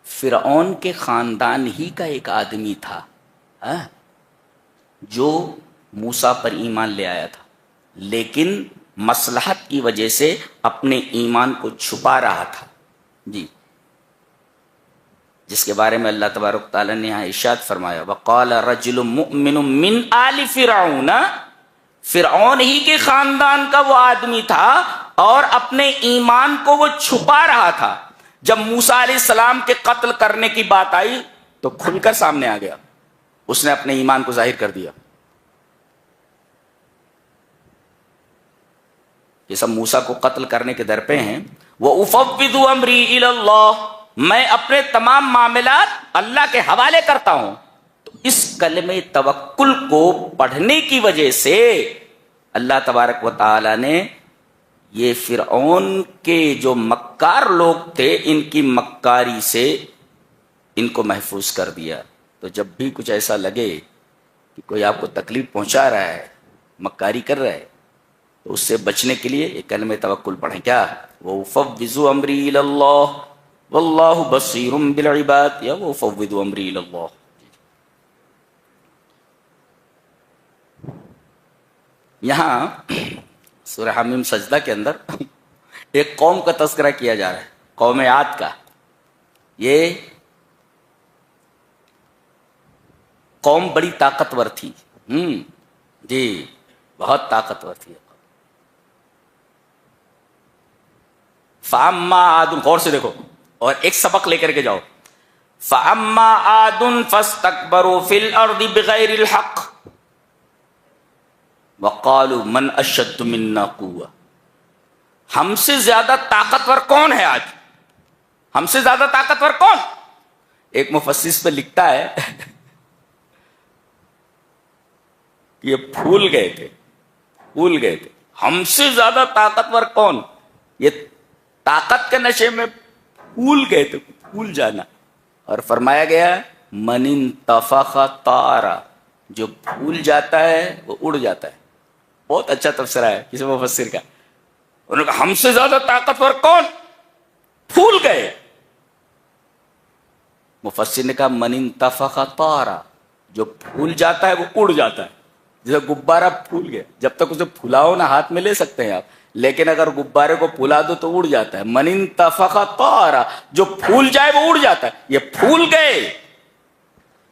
Speaker 2: فرعون کے خاندان ہی کا ایک آدمی تھا جو موسیٰ پر ایمان لے آیا تھا، لیکن مصلحت کی وجہ سے اپنے ایمان کو چھپا رہا تھا، جی، جس کے بارے میں اللہ تبارک تعالیٰ نے یہاں ارشاد فرمایا وَقَالَ رَجُلٌ مُؤْمِنٌ مِّنْ آلِ فِرْعَوْنَ. فرعون ہی کے خاندان کا وہ آدمی تھا اور اپنے ایمان کو وہ چھپا رہا تھا. جب موسیٰ علیہ السلام کے قتل کرنے کی بات آئی تو کھل کر سامنے آ گیا، اس نے اپنے ایمان کو ظاہر کر دیا. یہ سب موسیٰ کو قتل کرنے کے در پہ ہیں. وَأُفَوِّضُ أَمْرِي إِلَى اللَّهِ، میں اپنے تمام معاملات اللہ کے حوالے کرتا ہوں. تو اس کلمہ توکل کو پڑھنے کی وجہ سے اللہ تبارک و تعالی نے یہ فرعون کے جو مکار لوگ تھے ان کی مکاری سے ان کو محفوظ کر دیا. تو جب بھی کچھ ایسا لگے کہ کوئی آپ کو تکلیف پہنچا رہا ہے، مکاری کر رہا ہے، تو اس سے بچنے کے لیے یہ کلمہ توکل پڑھیں. کیا؟ وَأُفَوِّضُ أَمْرِي إِلَى اللَّهِ وَاللَّهُ بَصِيرٌ بِالْعِبَادِ یا وَأُفَوِّضُ أَمْرِي إِلَى اللَّهِ. یہاں سورہ حمیم سجدہ کے اندر ایک قوم کا تذکرہ کیا جا رہا ہے، قوم عاد کا. یہ قوم بڑی طاقتور تھی. جی بہت طاقتور تھی. فَأَمَّا عَادٌ، غور سے دیکھو اور ایک سبق لے کر کے جاؤ. فَأَمَّا عَادٌ فَاسْتَكْبَرُوا فِي الْأَرْضِ بِغَيْرِ الْحَقِّ وَقَالُوا مَنْ أَشَدُّ مِنَّا قُوَّةً. ہم سے زیادہ طاقتور کون ہے آج؟ ہم سے زیادہ طاقتور کون؟ ایک مفسر اس پہ لکھتا ہے کہ یہ بھول گئے تھے. ہم سے زیادہ طاقتور کون؟ یہ طاقت کے نشے میں بھول گئے تھے، بھول جانا. اور فرمایا گیا من انتفخ طار، جو بھول جاتا ہے وہ اڑ جاتا ہے. بہت اچھا تفسیر ہے کسی مفسر کا. انہوں نے کہا ہم سے زیادہ طاقتور کون؟ بھول گئے. مفسر نے کہا من انتفخ طار، جو بھول جاتا ہے وہ اڑ جاتا ہے. جیسے غبارہ پھول گیا، جب تک اسے پھلاؤ نہ ہاتھ میں لے سکتے ہیں آپ، لیکن اگر غبارے کو پھلا دو تو اڑ جاتا ہے. من انتفخ طار، جو پھول جائے وہ اڑ جاتا ہے. یہ پھول گئے،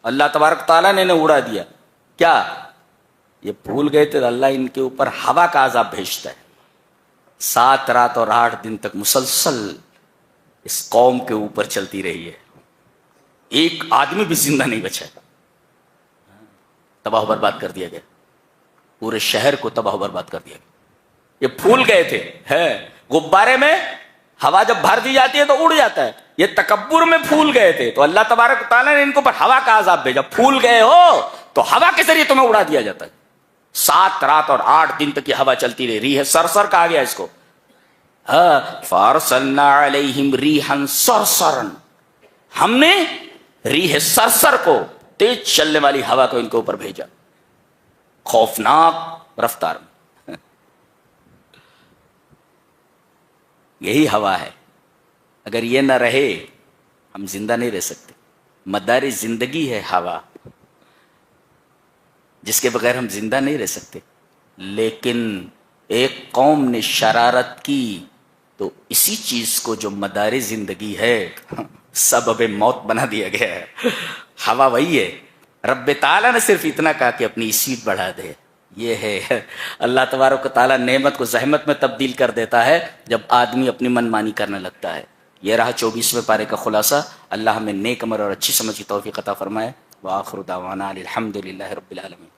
Speaker 2: اللہ تبارک تعالیٰ نے انہیں اڑا دیا. کیا؟ یہ بھول گئے تھے. اللہ ان کے اوپر ہوا کا عذاب بھیجتا ہے. 7 رات اور 8 دن تک مسلسل اس قوم کے اوپر چلتی رہی ہے. ایک آدمی بھی زندہ نہیں بچا. تباہ و برباد کر دیا گیا، پورے شہر کو تباہ و برباد کر دیا گیا. یہ پھول گئے تھے. غبارے میں ہوا جب بھر دی جاتی ہے تو اڑ جاتا ہے. یہ تکبر میں پھول گئے تھے تو اللہ تبارک تعالیٰ نے ان کو پر ہوا کا عذاب بھیجا. پھول گئے ہو تو ہوا کے ذریعے تمہیں اڑا دیا جاتا ہے. 7 رات اور 8 دن تک یہ ہوا چلتی رہی. ریح سرسر کہا گیا اس کو. فَأَرْسَلْنَا عَلَيْهِمْ رِيحًا صَرْصَرًا، ہم نے ریح سرسر کو، تیز چلنے والی ہوا کو ان کے اوپر بھیجا خوفناک رفتار میں. یہی ہوا ہے. اگر یہ نہ رہے ہم زندہ نہیں رہ سکتے. مدار زندگی ہے ہوا، جس کے بغیر ہم زندہ نہیں رہ سکتے. لیکن ایک قوم نے شرارت کی تو اسی چیز کو جو مدار زندگی ہے سبب موت بنا دیا گیا ہے. ہوا وہی ہے. رب تعالیٰ نے صرف اتنا کہا کہ اپنی اسپیڈ بڑھا دے. یہ ہے اللہ تبارک و تعالیٰ نعمت کو زحمت میں تبدیل کر دیتا ہے جب آدمی اپنی من مانی کرنے لگتا ہے. یہ رہا 24ویں پارے کا خلاصہ. اللہ ہمیں نیک عمل اور اچھی سمجھ کی توفیق عطا فرمائے. وآخر دعوانا الحمد للہ رب العالمین.